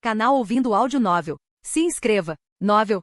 Canal Ouvindo Áudio Novel. Se inscreva. Novel.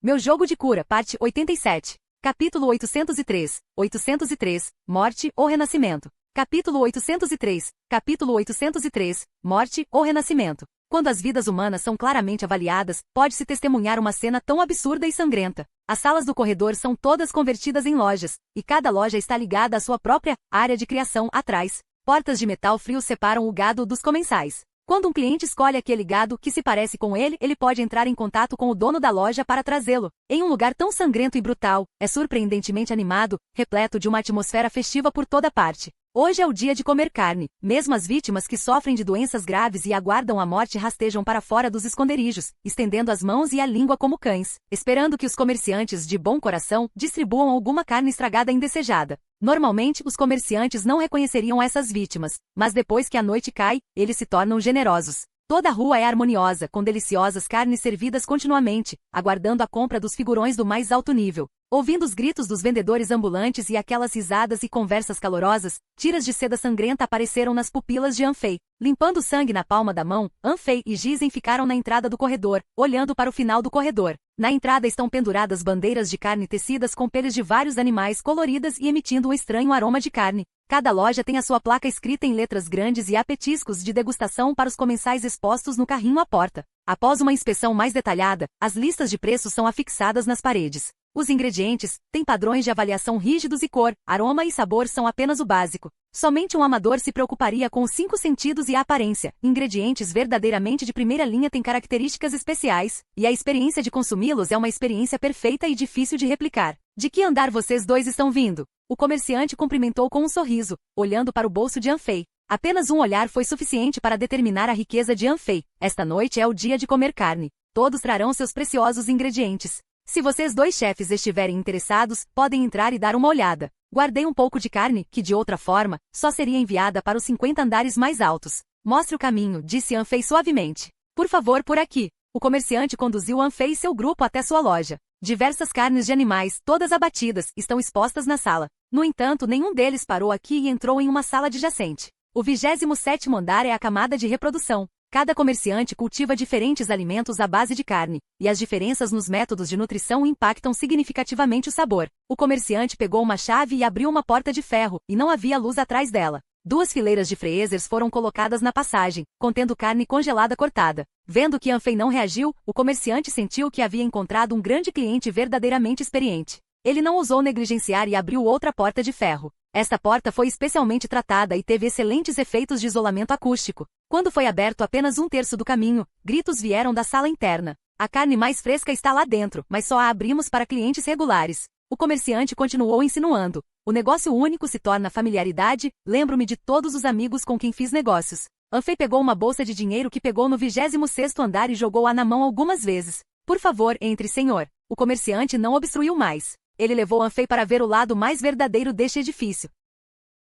Meu Jogo de Cura, parte 87. Capítulo 803. 803. Morte ou Renascimento. Capítulo 803. Capítulo 803. Morte ou Renascimento. Quando as vidas humanas são claramente avaliadas, pode-se testemunhar uma cena tão absurda e sangrenta. As salas do corredor são todas convertidas em lojas, e cada loja está ligada à sua própria área de criação atrás. Portas de metal frio separam o gado dos comensais. Quando um cliente escolhe aquele gado que se parece com ele, ele pode entrar em contato com o dono da loja para trazê-lo. Em um lugar tão sangrento e brutal, é surpreendentemente animado, repleto de uma atmosfera festiva por toda parte. Hoje é o dia de comer carne. Mesmo as vítimas que sofrem de doenças graves e aguardam a morte rastejam para fora dos esconderijos, estendendo as mãos e a língua como cães, esperando que os comerciantes de bom coração distribuam alguma carne estragada indesejada. Normalmente, os comerciantes não reconheceriam essas vítimas, mas depois que a noite cai, eles se tornam generosos. Toda a rua é harmoniosa, com deliciosas carnes servidas continuamente, aguardando a compra dos figurões do mais alto nível. Ouvindo os gritos dos vendedores ambulantes e aquelas risadas e conversas calorosas, tiras de seda sangrenta apareceram nas pupilas de Anfei. Limpando o sangue na palma da mão, Anfei e Gizen ficaram na entrada do corredor, olhando para o final do corredor. Na entrada estão penduradas bandeiras de carne tecidas com peles de vários animais coloridas e emitindo um estranho aroma de carne. Cada loja tem a sua placa escrita em letras grandes e há petiscos de degustação para os comensais expostos no carrinho à porta. Após uma inspeção mais detalhada, as listas de preços são afixadas nas paredes. Os ingredientes têm padrões de avaliação rígidos e cor, aroma e sabor são apenas o básico. Somente um amador se preocuparia com os 5 sentidos e a aparência. Ingredientes verdadeiramente de primeira linha têm características especiais, e a experiência de consumi-los é uma experiência perfeita e difícil de replicar. De que andar vocês dois estão vindo? O comerciante cumprimentou com um sorriso, olhando para o bolso de Anfei. Apenas um olhar foi suficiente para determinar a riqueza de Anfei. Esta noite é o dia de comer carne. Todos trarão seus preciosos ingredientes. Se vocês dois chefes estiverem interessados, podem entrar e dar uma olhada. Guardei um pouco de carne, que de outra forma, só seria enviada para os 50 andares mais altos. Mostre o caminho, disse Anfei suavemente. Por favor, por aqui. O comerciante conduziu Anfei e seu grupo até sua loja. Diversas carnes de animais, todas abatidas, estão expostas na sala. No entanto, nenhum deles parou aqui e entrou em uma sala adjacente. O 27º andar é a camada de reprodução. Cada comerciante cultiva diferentes alimentos à base de carne, e as diferenças nos métodos de nutrição impactam significativamente o sabor. O comerciante pegou uma chave e abriu uma porta de ferro, e não havia luz atrás dela. 2 fileiras de freezers foram colocadas na passagem, contendo carne congelada cortada. Vendo que Anfei não reagiu, o comerciante sentiu que havia encontrado um grande cliente verdadeiramente experiente. Ele não ousou negligenciar e abriu outra porta de ferro. Esta porta foi especialmente tratada e teve excelentes efeitos de isolamento acústico. Quando foi aberto apenas 1/3 do caminho, gritos vieram da sala interna. A carne mais fresca está lá dentro, mas só a abrimos para clientes regulares. O comerciante continuou insinuando. O negócio único se torna familiaridade, lembro-me de todos os amigos com quem fiz negócios. Anfei pegou uma bolsa de dinheiro que pegou no 26º andar e jogou-a na mão algumas vezes. Por favor, entre, senhor. O comerciante não obstruiu mais. Ele levou Anfei para ver o lado mais verdadeiro deste edifício.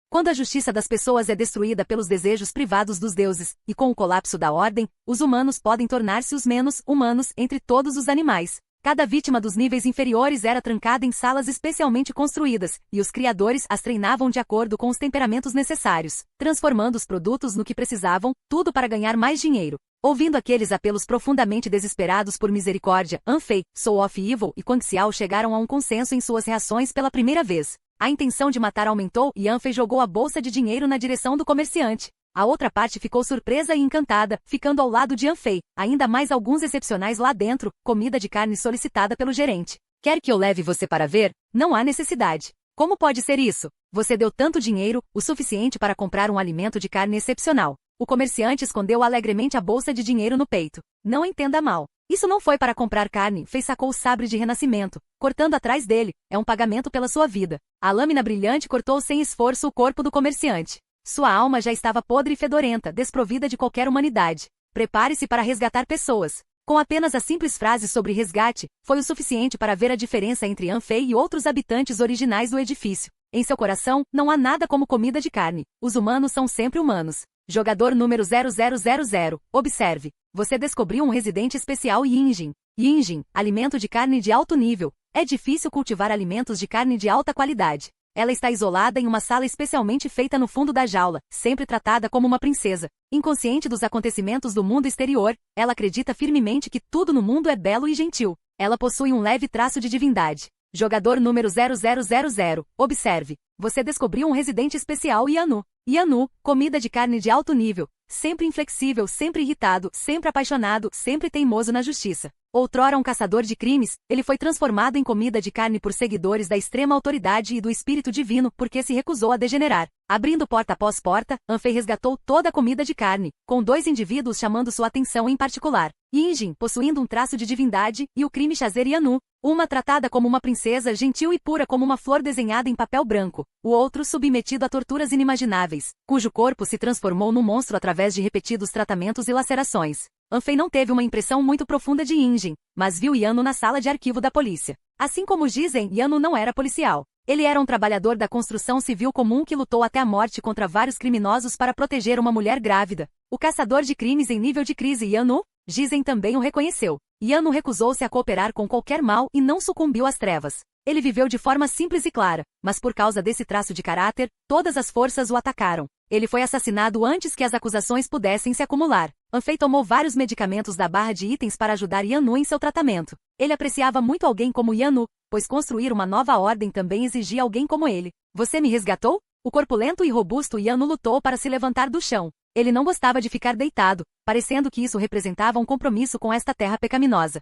Quando a justiça das pessoas é destruída pelos desejos privados dos deuses, e com o colapso da ordem, os humanos podem tornar-se os menos humanos entre todos os animais. Cada vítima dos níveis inferiores era trancada em salas especialmente construídas, e os criadores as treinavam de acordo com os temperamentos necessários, transformando os produtos no que precisavam, tudo para ganhar mais dinheiro. Ouvindo aqueles apelos profundamente desesperados por misericórdia, Anfei, Soul of Evil e Quang Xiao chegaram a um consenso em suas reações pela primeira vez. A intenção de matar aumentou e Anfei jogou a bolsa de dinheiro na direção do comerciante. A outra parte ficou surpresa e encantada, ficando ao lado de Anfei, ainda mais alguns excepcionais lá dentro, comida de carne solicitada pelo gerente. Quer que eu leve você para ver? Não há necessidade. Como pode ser isso? Você deu tanto dinheiro, o suficiente para comprar um alimento de carne excepcional. O comerciante escondeu alegremente a bolsa de dinheiro no peito. Não entenda mal. Isso não foi para comprar carne, Fei sacou o sabre de renascimento, cortando atrás dele, é um pagamento pela sua vida. A lâmina brilhante cortou sem esforço o corpo do comerciante. Sua alma já estava podre e fedorenta, desprovida de qualquer humanidade. Prepare-se para resgatar pessoas. Com apenas a simples frase sobre resgate, foi o suficiente para ver a diferença entre Anfei e outros habitantes originais do edifício. Em seu coração, não há nada como comida de carne. Os humanos são sempre humanos. Jogador número 0000, observe. Você descobriu um residente especial Yinjin. Yinjin, alimento de carne de alto nível. É difícil cultivar alimentos de carne de alta qualidade. Ela está isolada em uma sala especialmente feita no fundo da jaula, sempre tratada como uma princesa. Inconsciente dos acontecimentos do mundo exterior, ela acredita firmemente que tudo no mundo é belo e gentil. Ela possui um leve traço de divindade. Jogador número 0000. Observe. Você descobriu um residente especial Yanu. Yanu, comida de carne de alto nível. Sempre inflexível, sempre irritado, sempre apaixonado, sempre teimoso na justiça. Outrora um caçador de crimes, ele foi transformado em comida de carne por seguidores da extrema autoridade e do espírito divino porque se recusou a degenerar. Abrindo porta após porta, Anfei resgatou toda a comida de carne, com 2 indivíduos chamando sua atenção em particular. Yinjin, possuindo um traço de divindade, e o crime Chazer Yanu, uma tratada como uma princesa gentil e pura como uma flor desenhada em papel branco, o outro submetido a torturas inimagináveis, cujo corpo se transformou num monstro através de repetidos tratamentos e lacerações. Anfei não teve uma impressão muito profunda de Yinjin, mas viu Yanu na sala de arquivo da polícia. Assim como dizem, Yanu não era policial. Ele era um trabalhador da construção civil comum que lutou até a morte contra vários criminosos para proteger uma mulher grávida. O caçador de crimes em nível de crise Yanu, Gizen também o reconheceu. Yanu recusou-se a cooperar com qualquer mal e não sucumbiu às trevas. Ele viveu de forma simples e clara, mas por causa desse traço de caráter, todas as forças o atacaram. Ele foi assassinado antes que as acusações pudessem se acumular. Anfei tomou vários medicamentos da barra de itens para ajudar Yanu em seu tratamento. Ele apreciava muito alguém como Yanu, pois construir uma nova ordem também exigia alguém como ele. Você me resgatou? O corpulento e robusto Yanu lutou para se levantar do chão. Ele não gostava de ficar deitado, parecendo que isso representava um compromisso com esta terra pecaminosa.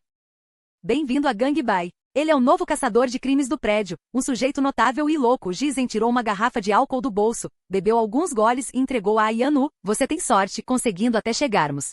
Bem-vindo a Gangbei. Ele é o novo caçador de crimes do prédio, um sujeito notável e louco. Gizen tirou uma garrafa de álcool do bolso, bebeu alguns goles e entregou-a a Yanu. Você tem sorte, conseguindo até chegarmos.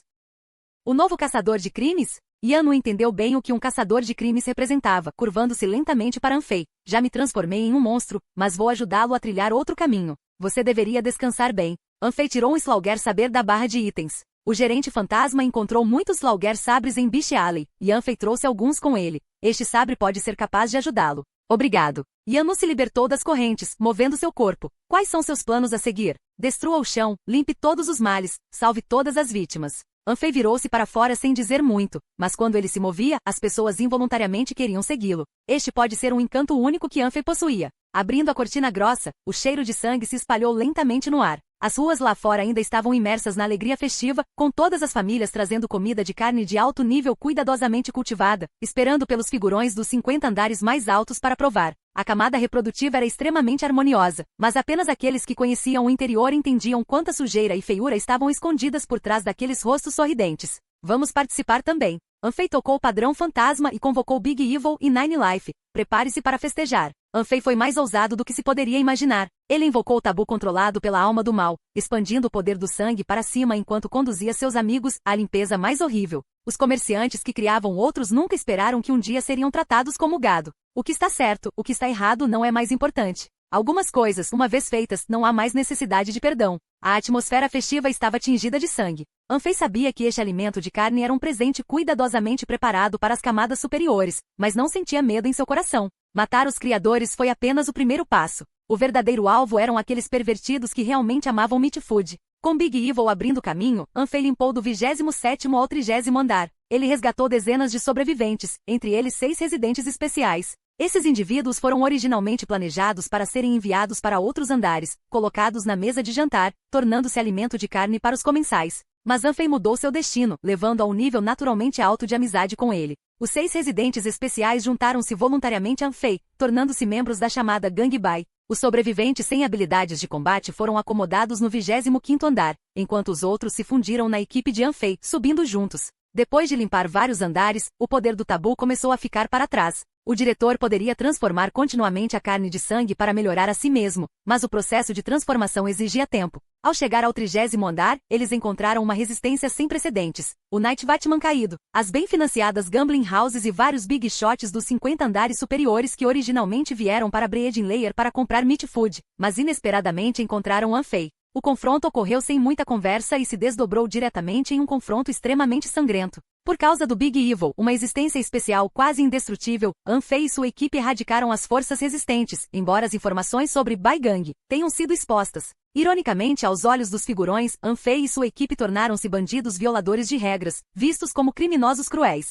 O novo caçador de crimes? Yanu entendeu bem o que um caçador de crimes representava, curvando-se lentamente para Anfei. Já me transformei em um monstro, mas vou ajudá-lo a trilhar outro caminho. Você deveria descansar bem. Anfei tirou um Slaughter saber da barra de itens. O gerente fantasma encontrou muitos Slaughter sabres em Beach Alley, e Anfei trouxe alguns com ele. Este sabre pode ser capaz de ajudá-lo. Obrigado. Yanu se libertou das correntes, movendo seu corpo. Quais são seus planos a seguir? Destrua o chão, limpe todos os males, salve todas as vítimas. Anfei virou-se para fora sem dizer muito, mas quando ele se movia, as pessoas involuntariamente queriam segui-lo. Este pode ser um encanto único que Anfei possuía. Abrindo a cortina grossa, o cheiro de sangue se espalhou lentamente no ar. As ruas lá fora ainda estavam imersas na alegria festiva, com todas as famílias trazendo comida de carne de alto nível cuidadosamente cultivada, esperando pelos figurões dos 50 andares mais altos para provar. A camada reprodutiva era extremamente harmoniosa, mas apenas aqueles que conheciam o interior entendiam quanta sujeira e feiura estavam escondidas por trás daqueles rostos sorridentes. Vamos participar também. Anfei tocou o padrão fantasma e convocou Big Evil e Nine Life. Prepare-se para festejar. Anfei foi mais ousado do que se poderia imaginar. Ele invocou o tabu controlado pela alma do mal, expandindo o poder do sangue para cima enquanto conduzia seus amigos à limpeza mais horrível. Os comerciantes que criavam outros nunca esperaram que um dia seriam tratados como gado. O que está certo, o que está errado não é mais importante. Algumas coisas, uma vez feitas, não há mais necessidade de perdão. A atmosfera festiva estava tingida de sangue. Anfei sabia que este alimento de carne era um presente cuidadosamente preparado para as camadas superiores, mas não sentia medo em seu coração. Matar os criadores foi apenas o primeiro passo. O verdadeiro alvo eram aqueles pervertidos que realmente amavam meat food. Com Big Evil abrindo caminho, Anfei limpou do 27º ao 30º andar. Ele resgatou dezenas de sobreviventes, entre eles 6 residentes especiais. Esses indivíduos foram originalmente planejados para serem enviados para outros andares, colocados na mesa de jantar, tornando-se alimento de carne para os comensais. Mas Anfei mudou seu destino, levando a um nível naturalmente alto de amizade com ele. Os 6 residentes especiais juntaram-se voluntariamente a Anfei, tornando-se membros da chamada Gangbei. Os sobreviventes sem habilidades de combate foram acomodados no 25º andar, enquanto os outros se fundiram na equipe de Anfei, subindo juntos. Depois de limpar vários andares, o poder do tabu começou a ficar para trás. O diretor poderia transformar continuamente a carne de sangue para melhorar a si mesmo, mas o processo de transformação exigia tempo. Ao chegar ao 30º andar, eles encontraram uma resistência sem precedentes. O Night Batman caído, as bem financiadas gambling houses e vários big shots dos 50 andares superiores que originalmente vieram para Breeding Layer para comprar meat food, mas inesperadamente encontraram Anfei. O confronto ocorreu sem muita conversa e se desdobrou diretamente em um confronto extremamente sangrento. Por causa do Big Evil, uma existência especial quase indestrutível, Anfei e sua equipe erradicaram as forças resistentes, embora as informações sobre Bai Gang tenham sido expostas. Ironicamente, aos olhos dos figurões, Anfei e sua equipe tornaram-se bandidos violadores de regras, vistos como criminosos cruéis.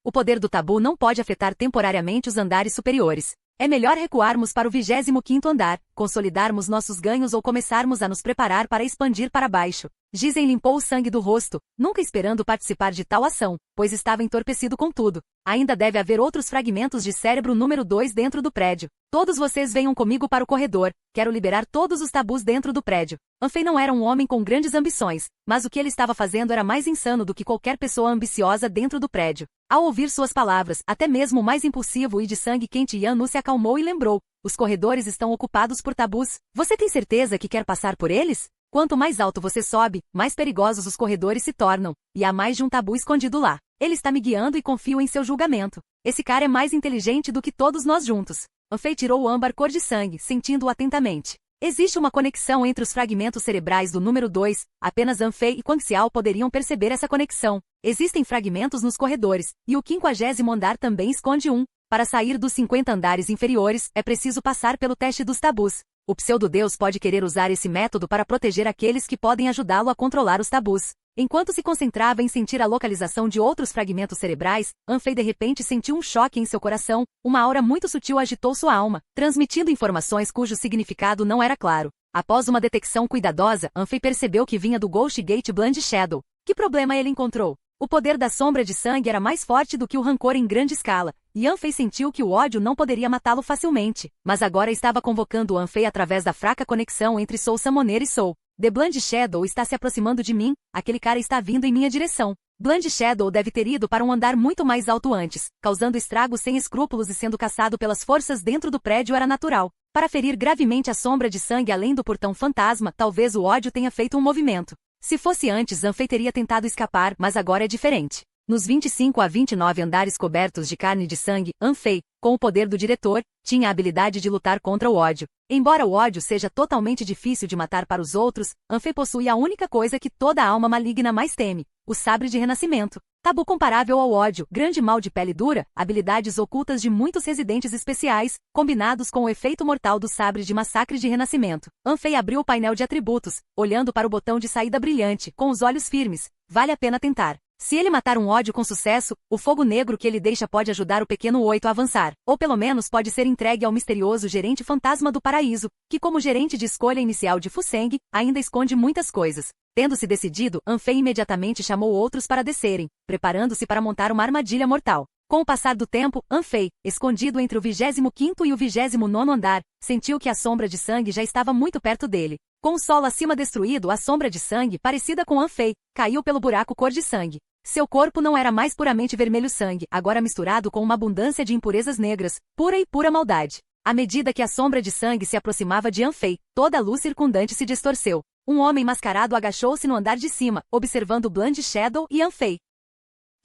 O poder do tabu não pode afetar temporariamente os andares superiores. É melhor recuarmos para o 25º andar, consolidarmos nossos ganhos ou começarmos a nos preparar para expandir para baixo. Gisem limpou o sangue do rosto, nunca esperando participar de tal ação, pois estava entorpecido com tudo. Ainda deve haver outros fragmentos de cérebro número 2 dentro do prédio. Todos vocês venham comigo para o corredor, quero liberar todos os tabus dentro do prédio. Anfei não era um homem com grandes ambições, mas o que ele estava fazendo era mais insano do que qualquer pessoa ambiciosa dentro do prédio. Ao ouvir suas palavras, até mesmo o mais impulsivo e de sangue quente Yanu se acalmou e lembrou: os corredores estão ocupados por tabus. Você tem certeza que quer passar por eles? Quanto mais alto você sobe, mais perigosos os corredores se tornam, e há mais de um tabu escondido lá. Ele está me guiando e confio em seu julgamento. Esse cara é mais inteligente do que todos nós juntos. Anfei tirou o âmbar cor de sangue, sentindo-o atentamente. Existe uma conexão entre os fragmentos cerebrais do número 2, apenas Anfei e Quang Xiao poderiam perceber essa conexão. Existem fragmentos nos corredores, e o 50º andar também esconde um. Para sair dos 50 andares inferiores, é preciso passar pelo teste dos tabus. O pseudo-deus pode querer usar esse método para proteger aqueles que podem ajudá-lo a controlar os tabus. Enquanto se concentrava em sentir a localização de outros fragmentos cerebrais, Anfei de repente sentiu um choque em seu coração, uma aura muito sutil agitou sua alma, transmitindo informações cujo significado não era claro. Após uma detecção cuidadosa, Anfei percebeu que vinha do Ghost Gate Blind Shadow. Que problema ele encontrou? O poder da sombra de sangue era mais forte do que o rancor em grande escala, e Anfei sentiu que o ódio não poderia matá-lo facilmente, mas agora estava convocando Anfei através da fraca conexão entre Soul Summoner e Soul. The Blind Shadow está se aproximando de mim, aquele cara está vindo em minha direção. Blind Shadow deve ter ido para um andar muito mais alto antes, causando estragos sem escrúpulos e sendo caçado pelas forças dentro do prédio era natural. Para ferir gravemente a sombra de sangue além do portão fantasma, talvez o ódio tenha feito um movimento. Se fosse antes, Anfei teria tentado escapar, mas agora é diferente. Nos 25 a 29 andares cobertos de carne e de sangue, Anfei, com o poder do diretor, tinha a habilidade de lutar contra o ódio. Embora o ódio seja totalmente difícil de matar para os outros, Anfei possui a única coisa que toda alma maligna mais teme, o sabre de renascimento. Tabu comparável ao ódio, grande mal de pele dura, habilidades ocultas de muitos residentes especiais, combinados com o efeito mortal do sabre de massacre de renascimento. Anfei abriu o painel de atributos, olhando para o botão de saída brilhante, com os olhos firmes. Vale a pena tentar. Se ele matar um ódio com sucesso, o fogo negro que ele deixa pode ajudar o pequeno 8 a avançar, ou pelo menos pode ser entregue ao misterioso gerente fantasma do paraíso, que como gerente de escolha inicial de Fuseng, ainda esconde muitas coisas. Tendo-se decidido, Anfei imediatamente chamou outros para descerem, preparando-se para montar uma armadilha mortal. Com o passar do tempo, Anfei, escondido entre o 25º e o 29º andar, sentiu que a sombra de sangue já estava muito perto dele. Com o solo acima destruído, a sombra de sangue, parecida com Anfei, caiu pelo buraco cor de sangue. Seu corpo não era mais puramente vermelho sangue, agora misturado com uma abundância de impurezas negras, pura e pura maldade. À medida que a sombra de sangue se aproximava de Anfei, toda a luz circundante se distorceu. Um homem mascarado agachou-se no andar de cima, observando Blind Shadow e Anfei.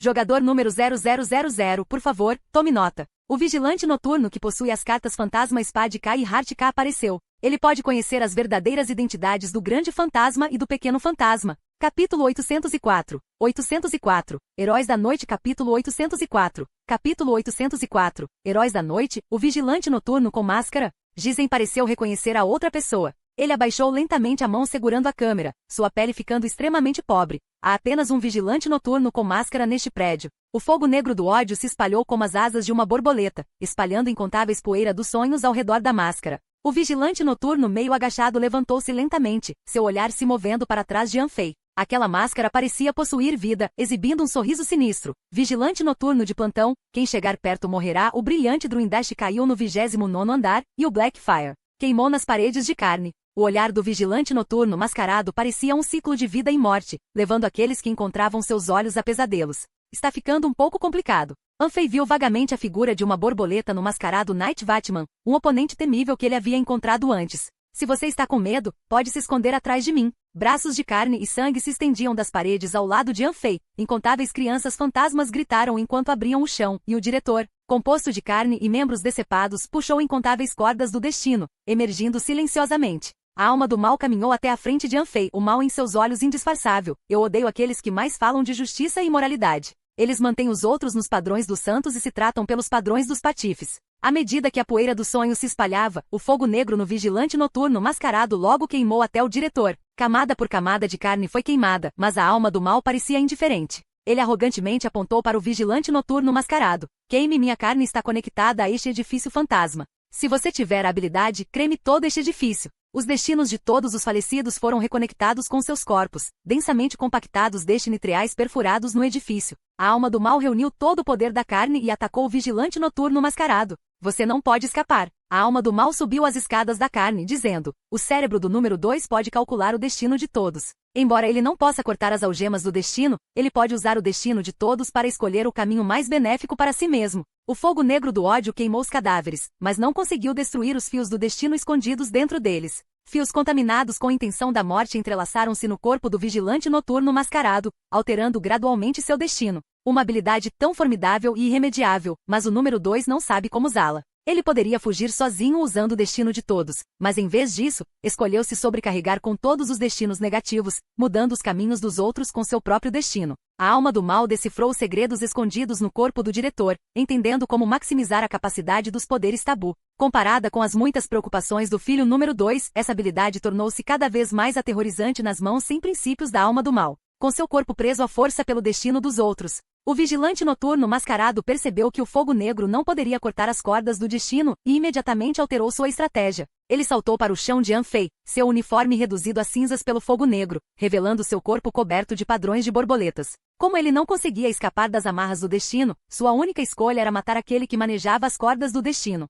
Jogador número 0000, por favor, tome nota. O vigilante noturno que possui as cartas Fantasma Spade K e Heart K apareceu. Ele pode conhecer as verdadeiras identidades do Grande Fantasma e do Pequeno Fantasma. Capítulo 804. 804. Heróis da Noite. Capítulo 804. Capítulo 804. Heróis da Noite. O vigilante noturno com máscara. Gisem pareceu reconhecer a outra pessoa. Ele abaixou lentamente a mão segurando a câmera, sua pele ficando extremamente pobre. Há apenas um vigilante noturno com máscara neste prédio. O fogo negro do ódio se espalhou como as asas de uma borboleta, espalhando incontáveis poeira dos sonhos ao redor da máscara. O vigilante noturno meio agachado levantou-se lentamente, seu olhar se movendo para trás de Anfei. Aquela máscara parecia possuir vida, exibindo um sorriso sinistro. Vigilante noturno de plantão, quem chegar perto morrerá. O brilhante Druindash caiu no 29º andar, e o Blackfire queimou nas paredes de carne. O olhar do vigilante noturno mascarado parecia um ciclo de vida e morte, levando aqueles que encontravam seus olhos a pesadelos. Está ficando um pouco complicado. Anfei viu vagamente a figura de uma borboleta no mascarado Night Vatman, um oponente temível que ele havia encontrado antes. Se você está com medo, pode se esconder atrás de mim. Braços de carne e sangue se estendiam das paredes ao lado de Anfei. Incontáveis crianças fantasmas gritaram enquanto abriam o chão, e o diretor, composto de carne e membros decepados, puxou incontáveis cordas do destino, emergindo silenciosamente. A alma do mal caminhou até a frente de Anfei, o mal em seus olhos indisfarçável. Eu odeio aqueles que mais falam de justiça e moralidade. Eles mantêm os outros nos padrões dos santos e se tratam pelos padrões dos patifes. À medida que a poeira do sonho se espalhava, o fogo negro no vigilante noturno mascarado logo queimou até o diretor. Camada por camada de carne foi queimada, mas a alma do mal parecia indiferente. Ele arrogantemente apontou para o vigilante noturno mascarado. Queime, minha carne está conectada a este edifício fantasma. Se você tiver a habilidade, creme todo este edifício. Os destinos de todos os falecidos foram reconectados com seus corpos, densamente compactados destinitriais perfurados no edifício. A alma do mal reuniu todo o poder da carne e atacou o vigilante noturno mascarado. Você não pode escapar. A alma do mal subiu as escadas da carne, dizendo: o cérebro do número 2 pode calcular o destino de todos. Embora ele não possa cortar as algemas do destino, ele pode usar o destino de todos para escolher o caminho mais benéfico para si mesmo. O fogo negro do ódio queimou os cadáveres, mas não conseguiu destruir os fios do destino escondidos dentro deles. Fios contaminados com a intenção da morte entrelaçaram-se no corpo do vigilante noturno mascarado, alterando gradualmente seu destino. Uma habilidade tão formidável e irremediável, mas o número 2 não sabe como usá-la. Ele poderia fugir sozinho usando o destino de todos, mas em vez disso, escolheu se sobrecarregar com todos os destinos negativos, mudando os caminhos dos outros com seu próprio destino. A alma do mal decifrou os segredos escondidos no corpo do diretor, entendendo como maximizar a capacidade dos poderes tabu. Comparada com as muitas preocupações do filho número 2, essa habilidade tornou-se cada vez mais aterrorizante nas mãos sem princípios da alma do mal, com seu corpo preso à força pelo destino dos outros. O vigilante noturno mascarado percebeu que o fogo negro não poderia cortar as cordas do destino e imediatamente alterou sua estratégia. Ele saltou para o chão de Anfei, seu uniforme reduzido a cinzas pelo fogo negro, revelando seu corpo coberto de padrões de borboletas. Como ele não conseguia escapar das amarras do destino, sua única escolha era matar aquele que manejava as cordas do destino.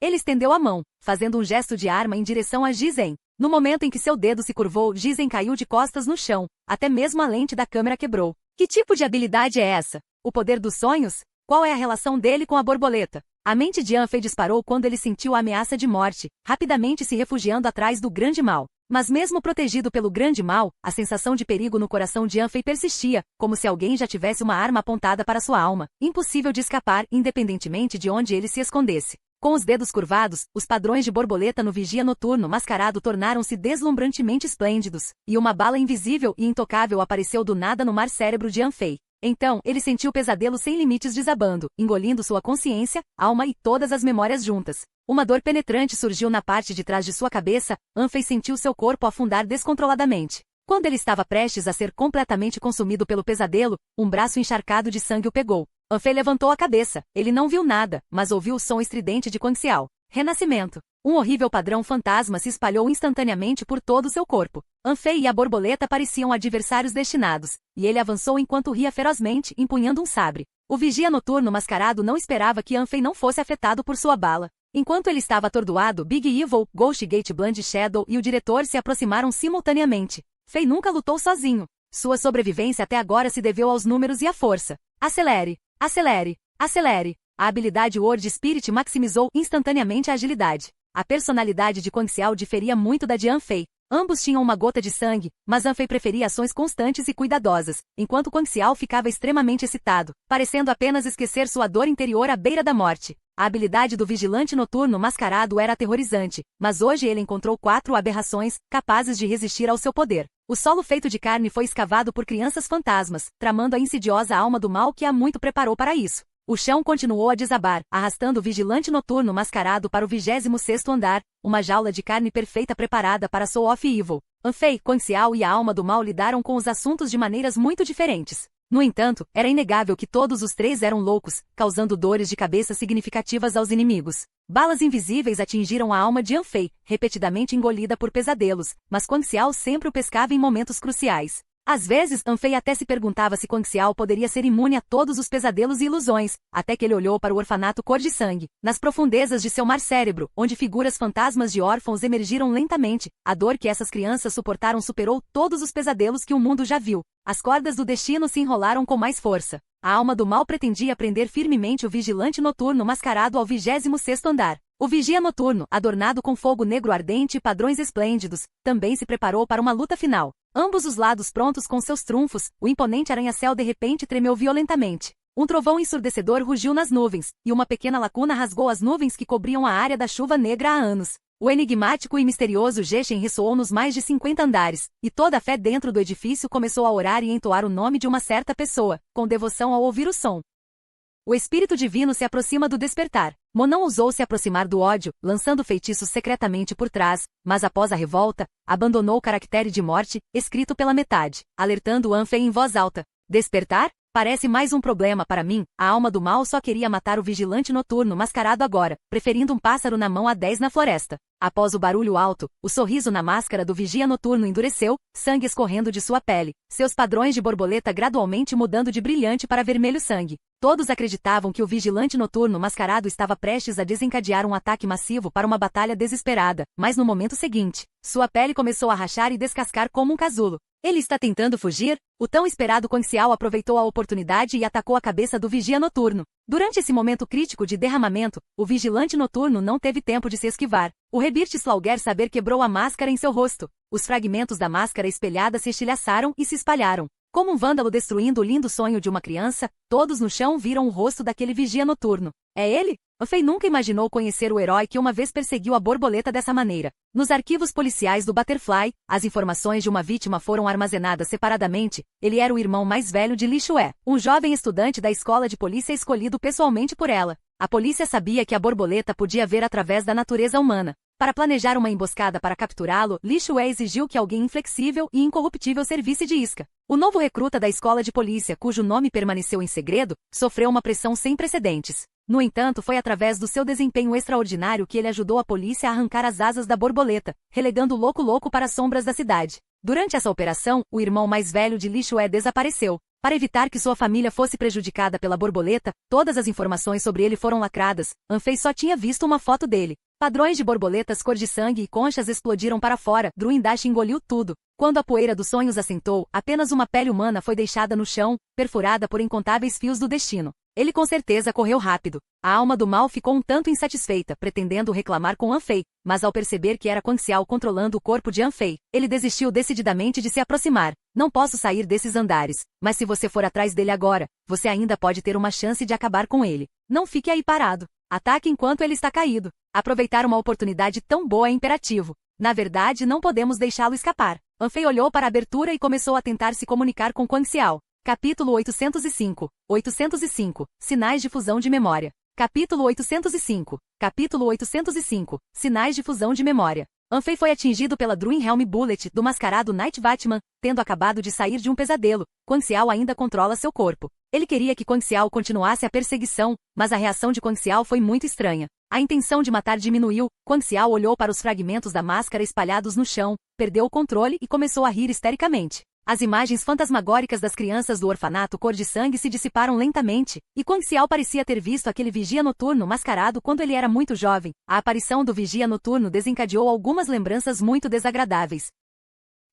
Ele estendeu a mão, fazendo um gesto de arma em direção a Jizen. No momento em que seu dedo se curvou, Jizen caiu de costas no chão. Até mesmo a lente da câmera quebrou. Que tipo de habilidade é essa? O poder dos sonhos? Qual é a relação dele com a borboleta? A mente de Anfei disparou quando ele sentiu a ameaça de morte, rapidamente se refugiando atrás do grande mal. Mas mesmo protegido pelo grande mal, a sensação de perigo no coração de Anfei persistia, como se alguém já tivesse uma arma apontada para sua alma, impossível de escapar, independentemente de onde ele se escondesse. Com os dedos curvados, os padrões de borboleta no vigia noturno mascarado tornaram-se deslumbrantemente esplêndidos, e uma bala invisível e intocável apareceu do nada no mar cérebro de Anfei. Então, ele sentiu o pesadelo sem limites desabando, engolindo sua consciência, alma e todas as memórias juntas. Uma dor penetrante surgiu na parte de trás de sua cabeça. Anfei sentiu seu corpo afundar descontroladamente. Quando ele estava prestes a ser completamente consumido pelo pesadelo, um braço encharcado de sangue o pegou. Anfei levantou a cabeça. Ele não viu nada, mas ouviu o som estridente de Quanxiao. Renascimento. Um horrível padrão fantasma se espalhou instantaneamente por todo o seu corpo. Anfei e a borboleta pareciam adversários destinados, e ele avançou enquanto ria ferozmente, empunhando um sabre. O vigia noturno mascarado não esperava que Anfei não fosse afetado por sua bala. Enquanto ele estava atordoado, Big Evil, Ghost Gate Blind Shadow e o diretor se aproximaram simultaneamente. Fei nunca lutou sozinho. Sua sobrevivência até agora se deveu aos números e à força. Acelere, acelere, acelere. A habilidade Word Spirit maximizou instantaneamente a agilidade. A personalidade de Quanxiao diferia muito da de Anfei. Ambos tinham uma gota de sangue, mas Anfei preferia ações constantes e cuidadosas, enquanto Quanxiao ficava extremamente excitado, parecendo apenas esquecer sua dor interior à beira da morte. A habilidade do vigilante noturno mascarado era aterrorizante, mas hoje ele encontrou 4 aberrações, capazes de resistir ao seu poder. O solo feito de carne foi escavado por crianças fantasmas, tramando a insidiosa alma do mal que há muito preparou para isso. O chão continuou a desabar, arrastando o vigilante noturno mascarado para o 26º andar, uma jaula de carne perfeita preparada para Soul of Evil. Anfei, Quanxiao e a alma do mal lidaram com os assuntos de maneiras muito diferentes. No entanto, era inegável que todos os 3 eram loucos, causando dores de cabeça significativas aos inimigos. Balas invisíveis atingiram a alma de Anfei, repetidamente engolida por pesadelos, mas Quanxiao sempre o pescava em momentos cruciais. Às vezes, Anfei até se perguntava se Quanxiao poderia ser imune a todos os pesadelos e ilusões, até que ele olhou para o orfanato cor de sangue. Nas profundezas de seu mar cérebro, onde figuras fantasmas de órfãos emergiram lentamente, a dor que essas crianças suportaram superou todos os pesadelos que o mundo já viu. As cordas do destino se enrolaram com mais força. A alma do mal pretendia prender firmemente o vigilante noturno mascarado ao 26º andar. O vigia noturno, adornado com fogo negro ardente e padrões esplêndidos, também se preparou para uma luta final. Ambos os lados prontos com seus trunfos, o imponente arranha-céu de repente tremeu violentamente. Um trovão ensurdecedor rugiu nas nuvens, e uma pequena lacuna rasgou as nuvens que cobriam a área da chuva negra há anos. O enigmático e misterioso Geshen ressoou nos mais de 50 andares, e toda a fé dentro do edifício começou a orar e entoar o nome de uma certa pessoa, com devoção ao ouvir o som. O espírito divino se aproxima do despertar. Mo não ousou se aproximar do ódio, lançando feitiços secretamente por trás, mas após a revolta, abandonou o caractere de morte, escrito pela metade, alertando Anfei em voz alta. Despertar? Parece mais um problema para mim. A alma do mal só queria matar o vigilante noturno mascarado agora, preferindo um pássaro na mão a 10 na floresta. Após o barulho alto, o sorriso na máscara do vigia noturno endureceu, sangue escorrendo de sua pele, seus padrões de borboleta gradualmente mudando de brilhante para vermelho sangue. Todos acreditavam que o vigilante noturno mascarado estava prestes a desencadear um ataque massivo para uma batalha desesperada, mas no momento seguinte, sua pele começou a rachar e descascar como um casulo. Ele está tentando fugir? O tão esperado Quanxiao aproveitou a oportunidade e atacou a cabeça do vigia noturno. Durante esse momento crítico de derramamento, o vigilante noturno não teve tempo de se esquivar. O Rebirth Slaughter Saber quebrou a máscara em seu rosto. Os fragmentos da máscara espelhada se estilhaçaram e se espalharam. Como um vândalo destruindo o lindo sonho de uma criança, todos no chão viram o rosto daquele vigia noturno. É ele? Fei nunca imaginou conhecer o herói que uma vez perseguiu a borboleta dessa maneira. Nos arquivos policiais do Butterfly, as informações de uma vítima foram armazenadas separadamente. Ele era o irmão mais velho de Li Shue, um jovem estudante da escola de polícia escolhido pessoalmente por ela. A polícia sabia que a borboleta podia ver através da natureza humana. Para planejar uma emboscada para capturá-lo, Li Shue exigiu que alguém inflexível e incorruptível servisse de isca. O novo recruta da escola de polícia, cujo nome permaneceu em segredo, sofreu uma pressão sem precedentes. No entanto, foi através do seu desempenho extraordinário que ele ajudou a polícia a arrancar as asas da borboleta, relegando o Louco para as sombras da cidade. Durante essa operação, o irmão mais velho de Li Shue desapareceu. Para evitar que sua família fosse prejudicada pela borboleta, todas as informações sobre ele foram lacradas. Fei só tinha visto uma foto dele. Padrões de borboletas cor de sangue e conchas explodiram para fora. Druindash engoliu tudo. Quando a poeira dos sonhos assentou, apenas uma pele humana foi deixada no chão, perfurada por incontáveis fios do destino. Ele com certeza correu rápido. A alma do mal ficou um tanto insatisfeita, pretendendo reclamar com Fei, mas ao perceber que era Quanxiao controlando o corpo de Fei, ele desistiu decididamente de se aproximar. Não posso sair desses andares, mas se você for atrás dele agora, você ainda pode ter uma chance de acabar com ele. Não fique aí parado. Ataque enquanto ele está caído. Aproveitar uma oportunidade tão boa é imperativo. Na verdade, não podemos deixá-lo escapar. Fei olhou para a abertura e começou a tentar se comunicar com Quanxiao. Capítulo 805. 805. Sinais de fusão de memória. Capítulo 805. Capítulo 805. Sinais de fusão de memória. Fei foi atingido pela Druinhelm Bullet do mascarado Night Batman, tendo acabado de sair de um pesadelo. Quanxiao ainda controla seu corpo. Ele queria que Quanxiao continuasse a perseguição, mas a reação de Quanxiao foi muito estranha. A intenção de matar diminuiu. Quanxiao olhou para os fragmentos da máscara espalhados no chão, perdeu o controle e começou a rir histericamente. As imagens fantasmagóricas das crianças do orfanato cor de sangue se dissiparam lentamente, e Quanxiao parecia ter visto aquele vigia noturno mascarado quando ele era muito jovem. A aparição do vigia noturno desencadeou algumas lembranças muito desagradáveis.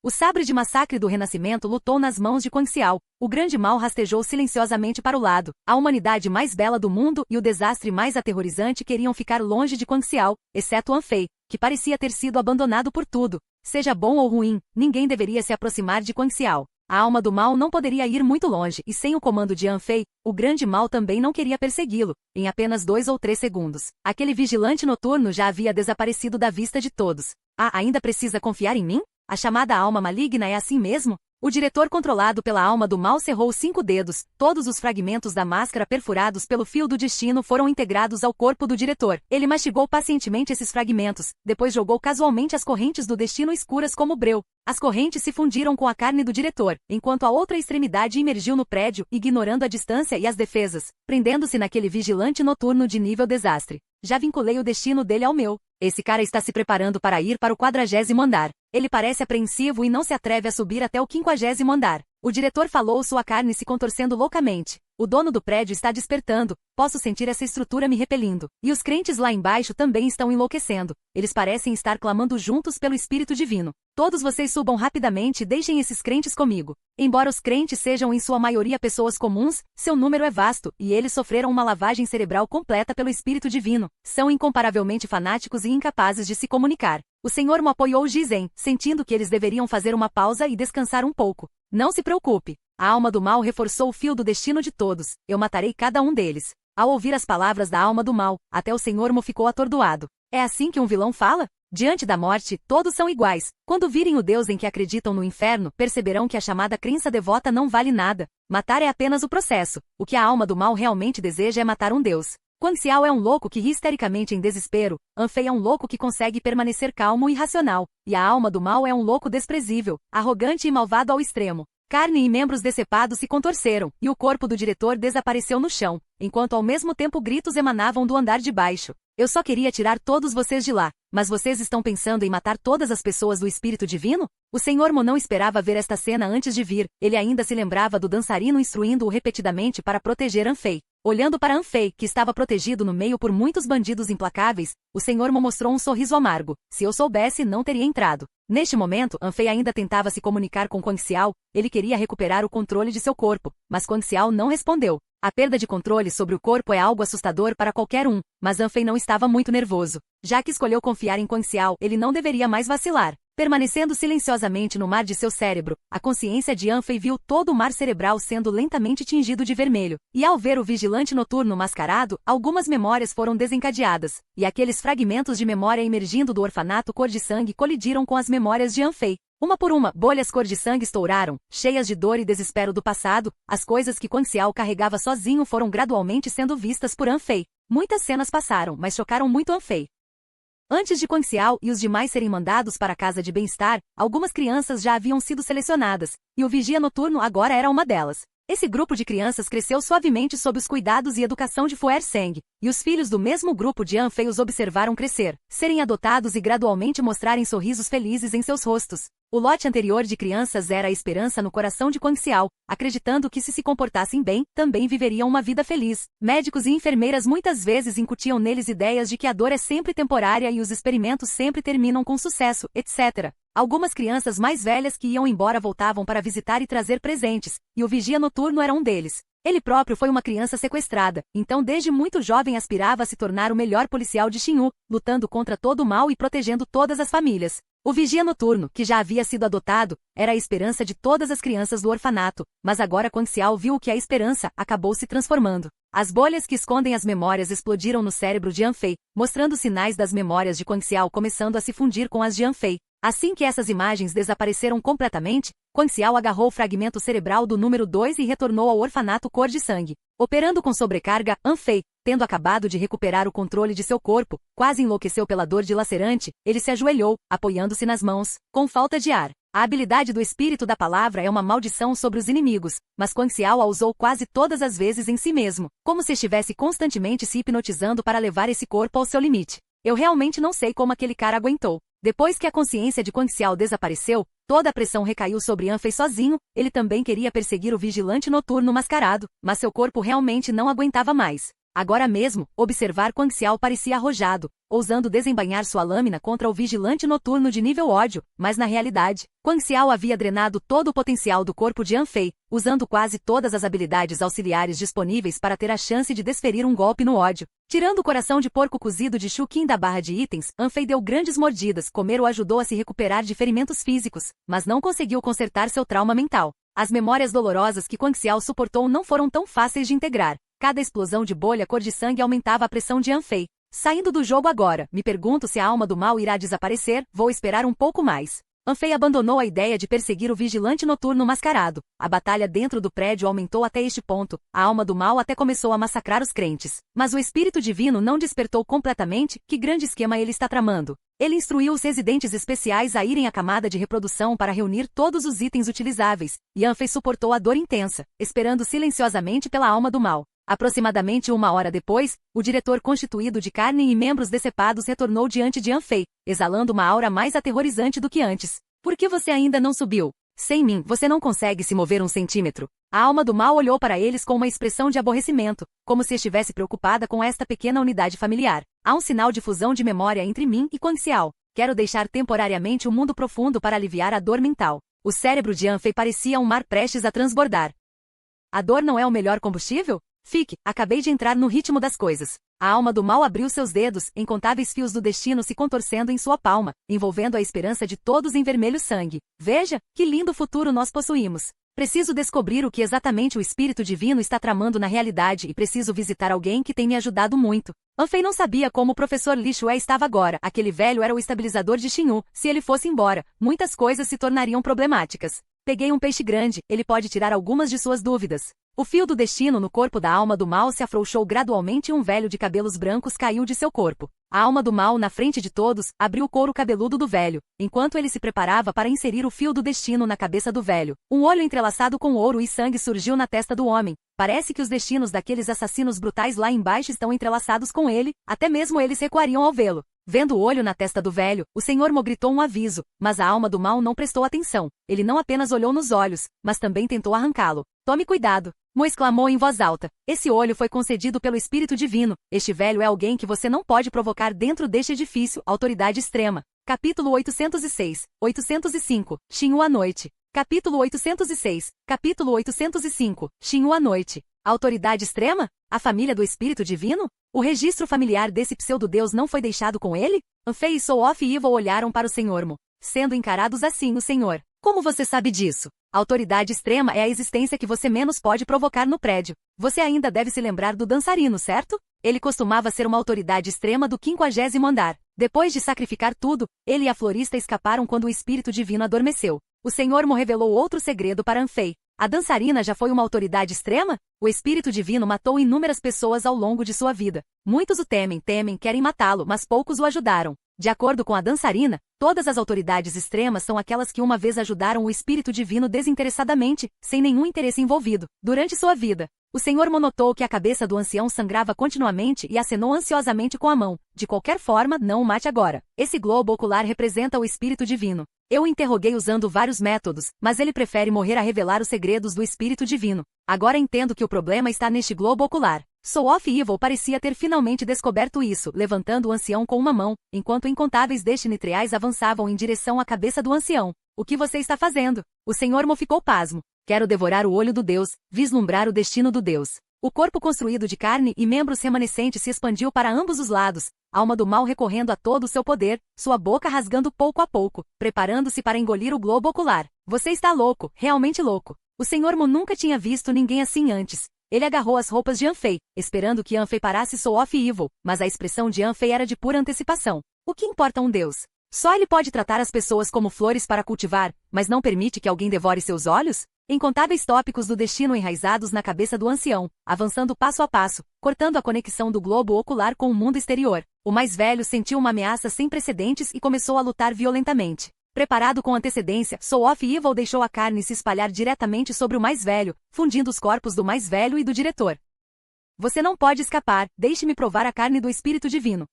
O sabre de massacre do Renascimento lutou nas mãos de Quanxiao. O grande mal rastejou silenciosamente para o lado. A humanidade mais bela do mundo e o desastre mais aterrorizante queriam ficar longe de Quanxiao, exceto Fei, que parecia ter sido abandonado por tudo. Seja bom ou ruim, ninguém deveria se aproximar de Quanxiao. A alma do mal não poderia ir muito longe, e sem o comando de Fei, o grande mal também não queria persegui-lo. Em apenas 2 ou 3 segundos, aquele vigilante noturno já havia desaparecido da vista de todos. Ainda precisa confiar em mim? A chamada alma maligna é assim mesmo? O diretor controlado pela alma do mal cerrou 5 dedos. Todos os fragmentos da máscara perfurados pelo fio do destino foram integrados ao corpo do diretor. Ele mastigou pacientemente esses fragmentos, depois jogou casualmente as correntes do destino escuras como breu. As correntes se fundiram com a carne do diretor, enquanto a outra extremidade emergiu no prédio, ignorando a distância e as defesas, prendendo-se naquele vigilante noturno de nível desastre. Já vinculei o destino dele ao meu. Esse cara está se preparando para ir para o 40º andar. Ele parece apreensivo e não se atreve a subir até o 50º andar. O diretor falou, sua carne se contorcendo loucamente. O dono do prédio está despertando. Posso sentir essa estrutura me repelindo. E os crentes lá embaixo também estão enlouquecendo. Eles parecem estar clamando juntos pelo Espírito Divino. Todos vocês subam rapidamente e deixem esses crentes comigo. Embora os crentes sejam em sua maioria pessoas comuns, seu número é vasto, e eles sofreram uma lavagem cerebral completa pelo Espírito Divino. São incomparavelmente fanáticos e incapazes de se comunicar. O Senhor me apoiou Gizen, sentindo que eles deveriam fazer uma pausa e descansar um pouco. Não se preocupe. A alma do mal reforçou o fio do destino de todos. Eu matarei cada um deles. Ao ouvir as palavras da alma do mal, até o Senhor Mo ficou atordoado. É assim que um vilão fala? Diante da morte, todos são iguais. Quando virem o Deus em que acreditam no inferno, perceberão que a chamada crença devota não vale nada. Matar é apenas o processo. O que a alma do mal realmente deseja é matar um Deus. Quanxiao é um louco que ri histericamente em desespero. Fei é um louco que consegue permanecer calmo e racional. E a alma do mal é um louco desprezível, arrogante e malvado ao extremo. Carne e membros decepados se contorceram, e o corpo do diretor desapareceu no chão, enquanto ao mesmo tempo gritos emanavam do andar de baixo. Eu só queria tirar todos vocês de lá, mas vocês estão pensando em matar todas as pessoas do espírito divino? O Sr. Mo não esperava ver esta cena antes de vir, ele ainda se lembrava do dançarino instruindo-o repetidamente para proteger Anfei. Olhando para Anfei, que estava protegido no meio por muitos bandidos implacáveis, o Sr. Mo mostrou um sorriso amargo. Se eu soubesse, não teria entrado. Neste momento, Anfei ainda tentava se comunicar com Quang Xiao, ele queria recuperar o controle de seu corpo, mas Quang Xiao não respondeu. A perda de controle sobre o corpo é algo assustador para qualquer um, mas Anfei não estava muito nervoso. Já que escolheu confiar em Quang Xiao, ele não deveria mais vacilar. Permanecendo silenciosamente no mar de seu cérebro, a consciência de Anfei viu todo o mar cerebral sendo lentamente tingido de vermelho, e ao ver o vigilante noturno mascarado, algumas memórias foram desencadeadas, e aqueles fragmentos de memória emergindo do orfanato cor de sangue colidiram com as memórias de Anfei. Uma por uma, bolhas cor de sangue estouraram, cheias de dor e desespero do passado, as coisas que Quang Xiao carregava sozinho foram gradualmente sendo vistas por Anfei. Muitas cenas passaram, mas chocaram muito Anfei. Antes de Quang Xiao e os demais serem mandados para a casa de bem-estar, algumas crianças já haviam sido selecionadas, e o vigia noturno agora era uma delas. Esse grupo de crianças cresceu suavemente sob os cuidados e educação de Fuer Seng, e os filhos do mesmo grupo de Anfei os observaram crescer, serem adotados e gradualmente mostrarem sorrisos felizes em seus rostos. O lote anterior de crianças era a esperança no coração de Quang Xiao, acreditando que se comportassem bem, também viveriam uma vida feliz. Médicos e enfermeiras muitas vezes incutiam neles ideias de que a dor é sempre temporária e os experimentos sempre terminam com sucesso, etc. Algumas crianças mais velhas que iam embora voltavam para visitar e trazer presentes, e o vigia noturno era um deles. Ele próprio foi uma criança sequestrada, então desde muito jovem aspirava a se tornar o melhor policial de Xinhu, lutando contra todo o mal e protegendo todas as famílias. O vigia noturno, que já havia sido adotado, era a esperança de todas as crianças do orfanato, mas agora Quang Xiao viu que a esperança acabou se transformando. As bolhas que escondem as memórias explodiram no cérebro de Anfei, mostrando sinais das memórias de Quang Xiao começando a se fundir com as de Anfei. Assim que essas imagens desapareceram completamente, Quang Xiao agarrou o fragmento cerebral do número 2 e retornou ao orfanato cor de sangue. Operando com sobrecarga, Anfei, tendo acabado de recuperar o controle de seu corpo, quase enlouqueceu pela dor dilacerante, ele se ajoelhou, apoiando-se nas mãos, com falta de ar. A habilidade do espírito da palavra é uma maldição sobre os inimigos, mas Quang Xiao a usou quase todas as vezes em si mesmo, como se estivesse constantemente se hipnotizando para levar esse corpo ao seu limite. Eu realmente não sei como aquele cara aguentou. Depois que a consciência de Quang Xiao desapareceu, toda a pressão recaiu sobre Anfei sozinho, ele também queria perseguir o vigilante noturno mascarado, mas seu corpo realmente não aguentava mais. Agora mesmo, observar Quang Xiao parecia arrojado, ousando desembainhar sua lâmina contra o vigilante noturno de nível ódio, mas na realidade, Quang Xiao havia drenado todo o potencial do corpo de Anfei, usando quase todas as habilidades auxiliares disponíveis para ter a chance de desferir um golpe no ódio. Tirando o coração de porco cozido de Shu Qin da barra de itens, Anfei deu grandes mordidas, comer o ajudou a se recuperar de ferimentos físicos, mas não conseguiu consertar seu trauma mental. As memórias dolorosas que Quang Xiao suportou não foram tão fáceis de integrar. Cada explosão de bolha cor de sangue aumentava a pressão de Anfei. Saindo do jogo agora, me pergunto se a alma do mal irá desaparecer, vou esperar um pouco mais. Anfei abandonou a ideia de perseguir o vigilante noturno mascarado. A batalha dentro do prédio aumentou até este ponto, a alma do mal até começou a massacrar os crentes. Mas o espírito divino não despertou completamente, que grande esquema ele está tramando. Ele instruiu os residentes especiais a irem à camada de reprodução para reunir todos os itens utilizáveis, e Anfei suportou a dor intensa, esperando silenciosamente pela alma do mal. Aproximadamente 1 hora depois, o diretor constituído de carne e membros decepados retornou diante de Anfei, exalando uma aura mais aterrorizante do que antes. Por que você ainda não subiu? Sem mim, você não consegue se mover 1 centímetro. A alma do mal olhou para eles com uma expressão de aborrecimento, como se estivesse preocupada com esta pequena unidade familiar. Há um sinal de fusão de memória entre mim e Quang Xiao. Quero deixar temporariamente o mundo profundo para aliviar a dor mental. O cérebro de Anfei parecia um mar prestes a transbordar. A dor não é o melhor combustível? Fique, acabei de entrar no ritmo das coisas. A alma do mal abriu seus dedos, incontáveis fios do destino se contorcendo em sua palma, envolvendo a esperança de todos em vermelho sangue. Veja, que lindo futuro nós possuímos. Preciso descobrir o que exatamente o espírito divino está tramando na realidade e preciso visitar alguém que tem me ajudado muito. Anfei não sabia como o professor Li Shuai estava agora. Aquele velho era o estabilizador de Xinhu. Se ele fosse embora, muitas coisas se tornariam problemáticas. Peguei um peixe grande, ele pode tirar algumas de suas dúvidas. O fio do destino no corpo da alma do mal se afrouxou gradualmente e um velho de cabelos brancos caiu de seu corpo. A alma do mal, na frente de todos, abriu o couro cabeludo do velho, enquanto ele se preparava para inserir o fio do destino na cabeça do velho. Um olho entrelaçado com ouro e sangue surgiu na testa do homem. Parece que os destinos daqueles assassinos brutais lá embaixo estão entrelaçados com ele, até mesmo eles recuariam ao vê-lo. Vendo o olho na testa do velho, o Senhor Mo gritou um aviso, mas a alma do mal não prestou atenção. Ele não apenas olhou nos olhos, mas também tentou arrancá-lo. Tome cuidado! Mo exclamou em voz alta. Esse olho foi concedido pelo Espírito Divino. Este velho é alguém que você não pode provocar dentro deste edifício, autoridade extrema. Capítulo 806, 805, Shinhu à noite. Capítulo 806, capítulo 805, Shinhu à noite. Autoridade extrema? A família do Espírito Divino? O registro familiar desse pseudo-deus não foi deixado com ele? Anfei e Soul of Evil olharam para o Sr. Mo, sendo encarados assim o Senhor. Como você sabe disso? A autoridade extrema é a existência que você menos pode provocar no prédio. Você ainda deve se lembrar do dançarino, certo? Ele costumava ser uma autoridade extrema do 50º andar. Depois de sacrificar tudo, ele e a florista escaparam quando o Espírito Divino adormeceu. O Sr. Mo revelou outro segredo para Anfei. A dançarina já foi uma autoridade extrema? O Espírito Divino matou inúmeras pessoas ao longo de sua vida. Muitos o temem, querem matá-lo, mas poucos o ajudaram. De acordo com a dançarina, todas as autoridades extremas são aquelas que uma vez ajudaram o Espírito Divino desinteressadamente, sem nenhum interesse envolvido, durante sua vida. O Senhor Mo notou que a cabeça do ancião sangrava continuamente e acenou ansiosamente com a mão. De qualquer forma, não o mate agora. Esse globo ocular representa o Espírito Divino. Eu o interroguei usando vários métodos, mas ele prefere morrer a revelar os segredos do Espírito Divino. Agora entendo que o problema está neste globo ocular. Soul of Evil parecia ter finalmente descoberto isso, levantando o ancião com uma mão, enquanto incontáveis Destiny Trials avançavam em direção à cabeça do ancião. O que você está fazendo? O Sr. Mo ficou pasmo. Quero devorar o olho do Deus, vislumbrar o destino do Deus. O corpo construído de carne e membros remanescentes se expandiu para ambos os lados, alma do mal recorrendo a todo o seu poder, sua boca rasgando pouco a pouco, preparando-se para engolir o globo ocular. Você está louco, realmente louco. O Sr. Mo nunca tinha visto ninguém assim antes. Ele agarrou as roupas de Anfei, esperando que Anfei parasse Soul of Evil, mas a expressão de Anfei era de pura antecipação. O que importa um Deus? Só ele pode tratar as pessoas como flores para cultivar, mas não permite que alguém devore seus olhos? Incontáveis tópicos do destino enraizados na cabeça do ancião, avançando passo a passo, cortando a conexão do globo ocular com o mundo exterior. O mais velho sentiu uma ameaça sem precedentes e começou a lutar violentamente. Preparado com antecedência, Soul of Evil deixou a carne se espalhar diretamente sobre o mais velho, fundindo os corpos do mais velho e do diretor. Você não pode escapar, deixe-me provar a carne do Espírito Divino.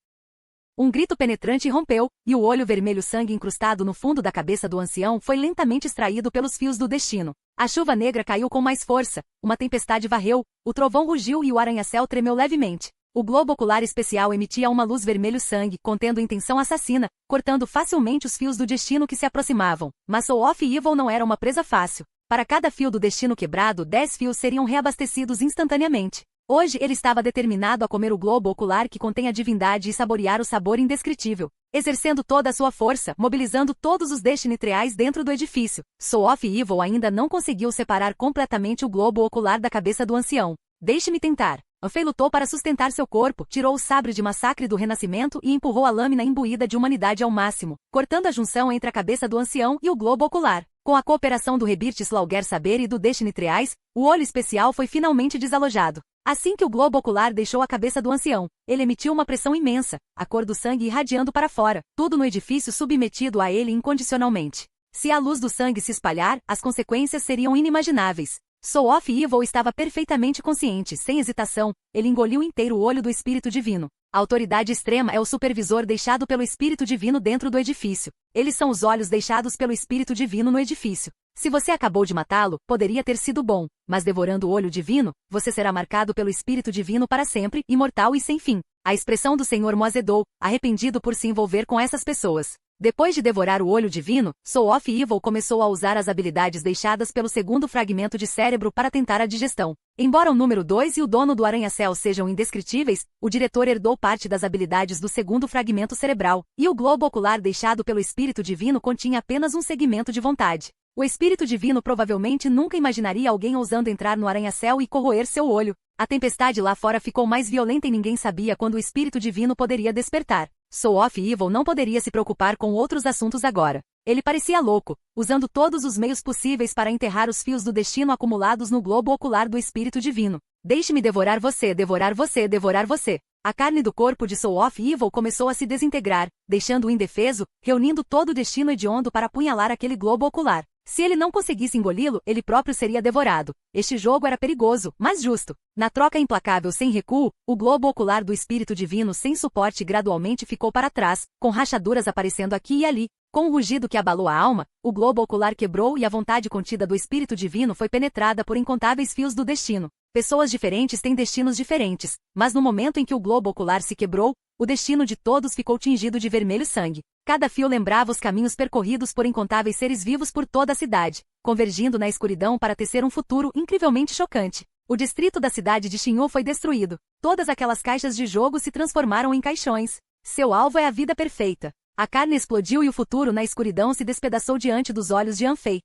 Um grito penetrante rompeu, e o olho vermelho sangue incrustado no fundo da cabeça do ancião foi lentamente extraído pelos fios do destino. A chuva negra caiu com mais força, uma tempestade varreu, o trovão rugiu e o arranha-céu tremeu levemente. O globo ocular especial emitia uma luz vermelho sangue, contendo intenção assassina, cortando facilmente os fios do destino que se aproximavam. Mas Soul of Evil não era uma presa fácil. Para cada fio do destino quebrado, 10 fios seriam reabastecidos instantaneamente. Hoje ele estava determinado a comer o globo ocular que contém a divindade e saborear o sabor indescritível. Exercendo toda a sua força, mobilizando todos os Destiny Trials dentro do edifício, Soul of Evil ainda não conseguiu separar completamente o globo ocular da cabeça do ancião. Deixe-me tentar. Anfei lutou para sustentar seu corpo, tirou o sabre de massacre do renascimento e empurrou a lâmina imbuída de humanidade ao máximo, cortando a junção entre a cabeça do ancião e o globo ocular. Com a cooperação do Rebirth Slaughter Saber e do Destiny Trials, o olho especial foi finalmente desalojado. Assim que o globo ocular deixou a cabeça do ancião, ele emitiu uma pressão imensa, a cor do sangue irradiando para fora, tudo no edifício submetido a ele incondicionalmente. Se a luz do sangue se espalhar, as consequências seriam inimagináveis. Soul of Evil estava perfeitamente consciente, sem hesitação, ele engoliu inteiro o olho do Espírito Divino. A autoridade extrema é o supervisor deixado pelo Espírito Divino dentro do edifício. Eles são os olhos deixados pelo Espírito Divino no edifício. Se você acabou de matá-lo, poderia ter sido bom, mas devorando o olho divino, você será marcado pelo Espírito Divino para sempre, imortal e sem fim. A expressão do Sr. Mo azedou, arrependido por se envolver com essas pessoas. Depois de devorar o olho divino, Soul of Evil começou a usar as habilidades deixadas pelo segundo fragmento de cérebro para tentar a digestão. Embora o número 2 e o dono do arranha-céu sejam indescritíveis, o diretor herdou parte das habilidades do segundo fragmento cerebral, e o globo ocular deixado pelo Espírito Divino continha apenas um segmento de vontade. O Espírito Divino provavelmente nunca imaginaria alguém ousando entrar no arranha-céu e corroer seu olho. A tempestade lá fora ficou mais violenta e ninguém sabia quando o Espírito Divino poderia despertar. Soul of Evil não poderia se preocupar com outros assuntos agora. Ele parecia louco, usando todos os meios possíveis para enterrar os fios do destino acumulados no globo ocular do espírito divino. Deixe-me devorar você, devorar você, devorar você. A carne do corpo de Soul of Evil começou a se desintegrar, deixando-o indefeso, reunindo todo o destino hediondo para apunhalar aquele globo ocular. Se ele não conseguisse engoli-lo, ele próprio seria devorado. Este jogo era perigoso, mas justo. Na troca implacável sem recuo, o globo ocular do espírito divino sem suporte gradualmente ficou para trás, com rachaduras aparecendo aqui e ali. Com um rugido que abalou a alma, o globo ocular quebrou e a vontade contida do espírito divino foi penetrada por incontáveis fios do destino. Pessoas diferentes têm destinos diferentes, mas no momento em que o globo ocular se quebrou, o destino de todos ficou tingido de vermelho sangue. Cada fio lembrava os caminhos percorridos por incontáveis seres vivos por toda a cidade, convergindo na escuridão para tecer um futuro incrivelmente chocante. O distrito da cidade de Xinhu foi destruído. Todas aquelas caixas de jogo se transformaram em caixões. Seu alvo é a vida perfeita. A carne explodiu e o futuro na escuridão se despedaçou diante dos olhos de Anfei.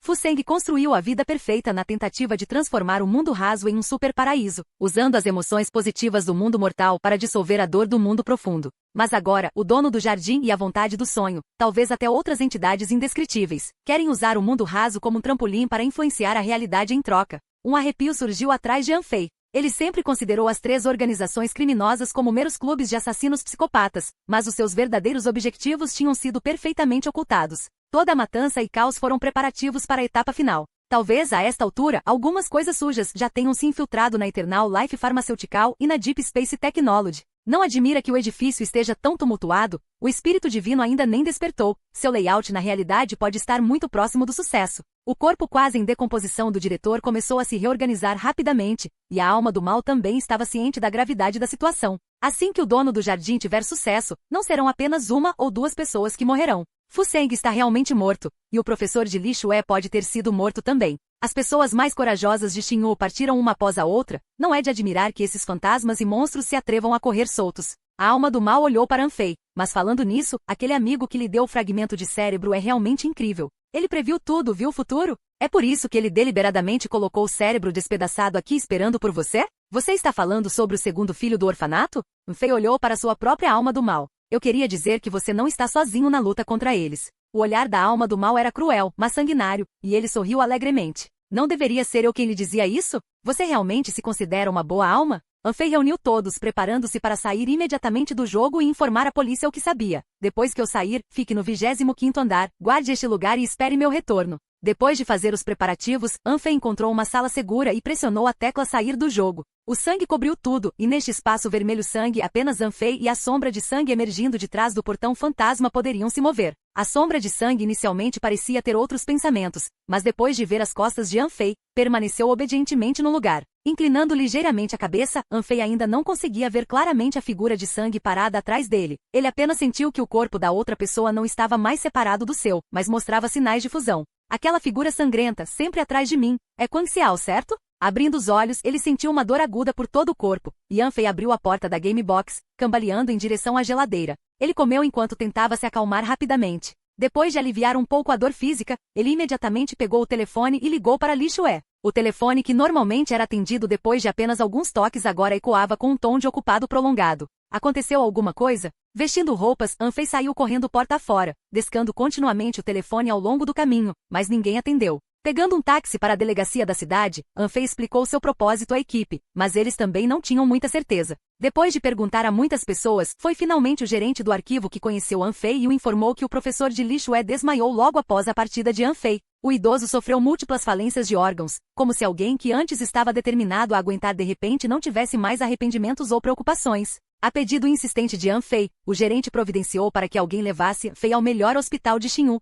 Fu Seng construiu a vida perfeita na tentativa de transformar o mundo raso em um super paraíso, usando as emoções positivas do mundo mortal para dissolver a dor do mundo profundo. Mas agora, o dono do jardim e a vontade do sonho, talvez até outras entidades indescritíveis, querem usar o mundo raso como um trampolim para influenciar a realidade em troca. Um arrepio surgiu atrás de Anfei. Ele sempre considerou as 3 organizações criminosas como meros clubes de assassinos psicopatas, mas os seus verdadeiros objetivos tinham sido perfeitamente ocultados. Toda a matança e caos foram preparativos para a etapa final. Talvez a esta altura, algumas coisas sujas já tenham se infiltrado na Eternal Life Pharmaceutical e na Deep Space Technology. Não admira que o edifício esteja tão tumultuado, o espírito divino ainda nem despertou, seu layout na realidade pode estar muito próximo do sucesso. O corpo quase em decomposição do diretor começou a se reorganizar rapidamente, e a alma do mal também estava ciente da gravidade da situação. Assim que o dono do jardim tiver sucesso, não serão apenas 1 ou 2 pessoas que morrerão. Fu Seng está realmente morto, e o professor de Li Shue pode ter sido morto também. As pessoas mais corajosas de Xinhu partiram uma após a outra, não é de admirar que esses fantasmas e monstros se atrevam a correr soltos. A alma do mal olhou para Anfei, mas falando nisso, aquele amigo que lhe deu o fragmento de cérebro é realmente incrível. Ele previu tudo, viu o futuro? É por isso que ele deliberadamente colocou o cérebro despedaçado aqui esperando por você? Você está falando sobre o segundo filho do orfanato? Anfei olhou para sua própria alma do mal. Eu queria dizer que você não está sozinho na luta contra eles. O olhar da alma do mal era cruel, mas sanguinário, e ele sorriu alegremente. Não deveria ser eu quem lhe dizia isso? Você realmente se considera uma boa alma? Anfei reuniu todos, preparando-se para sair imediatamente do jogo e informar a polícia o que sabia. Depois que eu sair, fique no 25º andar, guarde este lugar e espere meu retorno. Depois de fazer os preparativos, Anfei encontrou uma sala segura e pressionou a tecla sair do jogo. O sangue cobriu tudo, e neste espaço vermelho sangue apenas Anfei e a sombra de sangue emergindo de trás do portão fantasma poderiam se mover. A sombra de sangue inicialmente parecia ter outros pensamentos, mas depois de ver as costas de Anfei, permaneceu obedientemente no lugar. Inclinando ligeiramente a cabeça, Anfei ainda não conseguia ver claramente a figura de sangue parada atrás dele. Ele apenas sentiu que o corpo da outra pessoa não estava mais separado do seu, mas mostrava sinais de fusão. Aquela figura sangrenta, sempre atrás de mim, é Quan Xiao, certo? Abrindo os olhos, ele sentiu uma dor aguda por todo o corpo, e Anfei abriu a porta da Game Box, cambaleando em direção à geladeira. Ele comeu enquanto tentava se acalmar rapidamente. Depois de aliviar um pouco a dor física, ele imediatamente pegou o telefone e ligou para Li Shue. O telefone que normalmente era atendido depois de apenas alguns toques agora ecoava com um tom de ocupado prolongado. Aconteceu alguma coisa? Vestindo roupas, Anfei saiu correndo porta fora, descando continuamente o telefone ao longo do caminho, mas ninguém atendeu. Pegando um táxi para a delegacia da cidade, Anfei explicou seu propósito à equipe, mas eles também não tinham muita certeza. Depois de perguntar a muitas pessoas, foi finalmente o gerente do arquivo que conheceu Anfei e o informou que o professor de Li Shue desmaiou logo após a partida de Anfei. O idoso sofreu múltiplas falências de órgãos, como se alguém que antes estava determinado a aguentar de repente não tivesse mais arrependimentos ou preocupações. A pedido insistente de Anfei, o gerente providenciou para que alguém levasse Anfei ao melhor hospital de Xinhu.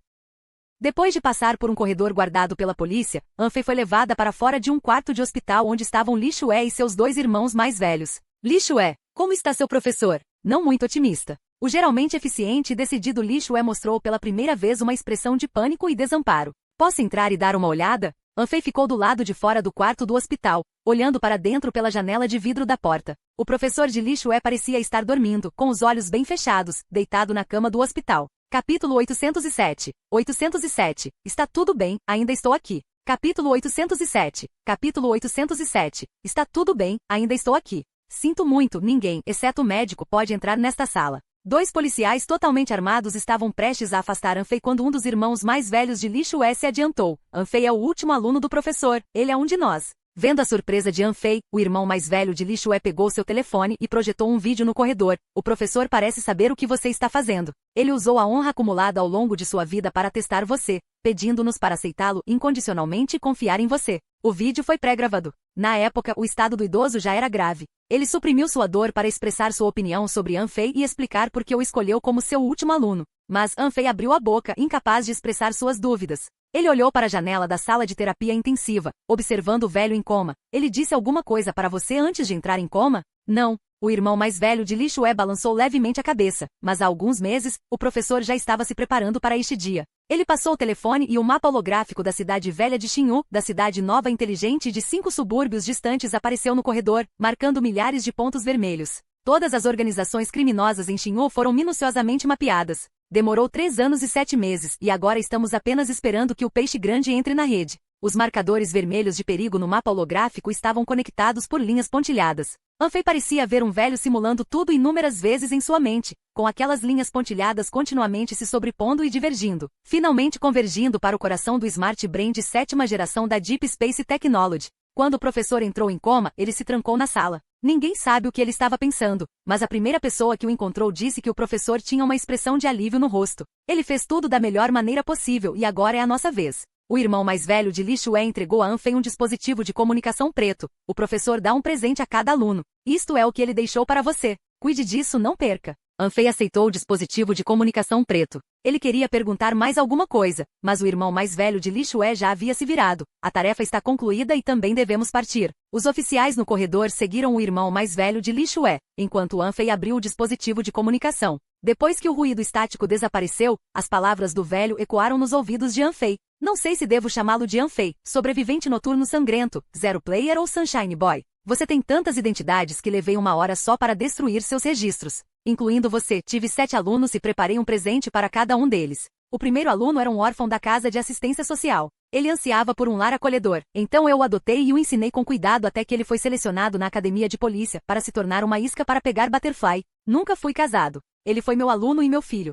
Depois de passar por um corredor guardado pela polícia, Anfei foi levada para fora de um quarto de hospital onde estavam Li Shue e seus 2 irmãos mais velhos. Li Shue, como está seu professor? Não muito otimista. O geralmente eficiente e decidido Li Shue mostrou pela primeira vez uma expressão de pânico e desamparo. Posso entrar e dar uma olhada? Anfei ficou do lado de fora do quarto do hospital, olhando para dentro pela janela de vidro da porta. O professor de Li Shue parecia estar dormindo, com os olhos bem fechados, deitado na cama do hospital. Capítulo 807. 807. Está tudo bem, ainda estou aqui. Capítulo 807. Capítulo 807. Está tudo bem, ainda estou aqui. Sinto muito, ninguém, exceto o médico, pode entrar nesta sala. Dois policiais totalmente armados estavam prestes a afastar Anfei quando um dos irmãos mais velhos de Lixué se adiantou. Anfei é o último aluno do professor, ele é um de nós. Vendo a surpresa de Anfei, o irmão mais velho de Lixué pegou seu telefone e projetou um vídeo no corredor. O professor parece saber o que você está fazendo. Ele usou a honra acumulada ao longo de sua vida para testar você, pedindo-nos para aceitá-lo incondicionalmente e confiar em você. O vídeo foi pré-gravado. Na época, o estado do idoso já era grave. Ele suprimiu sua dor para expressar sua opinião sobre Anfei e explicar por que o escolheu como seu último aluno. Mas Anfei abriu a boca, incapaz de expressar suas dúvidas. Ele olhou para a janela da sala de terapia intensiva, observando o velho em coma. Ele disse alguma coisa para você antes de entrar em coma? Não. O irmão mais velho de Lixué balançou levemente a cabeça, mas há alguns meses, o professor já estava se preparando para este dia. Ele passou o telefone e o mapa holográfico da cidade velha de Xinhu, da cidade nova inteligente e de 5 subúrbios distantes apareceu no corredor, marcando milhares de pontos vermelhos. Todas as organizações criminosas em Xinhu foram minuciosamente mapeadas. Demorou 3 anos e 7 meses, e agora estamos apenas esperando que o peixe grande entre na rede. Os marcadores vermelhos de perigo no mapa holográfico estavam conectados por linhas pontilhadas. Anfei parecia ver um velho simulando tudo inúmeras vezes em sua mente, com aquelas linhas pontilhadas continuamente se sobrepondo e divergindo, finalmente convergindo para o coração do Smart Brain de 7ª geração da Deep Space Technology. Quando o professor entrou em coma, ele se trancou na sala. Ninguém sabe o que ele estava pensando, mas a primeira pessoa que o encontrou disse que o professor tinha uma expressão de alívio no rosto. Ele fez tudo da melhor maneira possível e agora é a nossa vez. O irmão mais velho de Lixué entregou a Anfei um dispositivo de comunicação preto. O professor dá um presente a cada aluno. Isto é o que ele deixou para você. Cuide disso, não perca. Anfei aceitou o dispositivo de comunicação preto. Ele queria perguntar mais alguma coisa, mas o irmão mais velho de Lixué já havia se virado. A tarefa está concluída e também devemos partir. Os oficiais no corredor seguiram o irmão mais velho de Lixué, enquanto Anfei abriu o dispositivo de comunicação. Depois que o ruído estático desapareceu, as palavras do velho ecoaram nos ouvidos de Anfei. Não sei se devo chamá-lo de Anfei, sobrevivente noturno sangrento, Zero Player ou Sunshine Boy. Você tem tantas identidades que levei 1 hora só para destruir seus registros. Incluindo você, tive 7 alunos e preparei um presente para cada um deles. O primeiro aluno era um órfão da casa de assistência social. Ele ansiava por um lar acolhedor, então eu o adotei e o ensinei com cuidado até que ele foi selecionado na academia de polícia para se tornar uma isca para pegar butterfly. Nunca fui casado. Ele foi meu aluno e meu filho.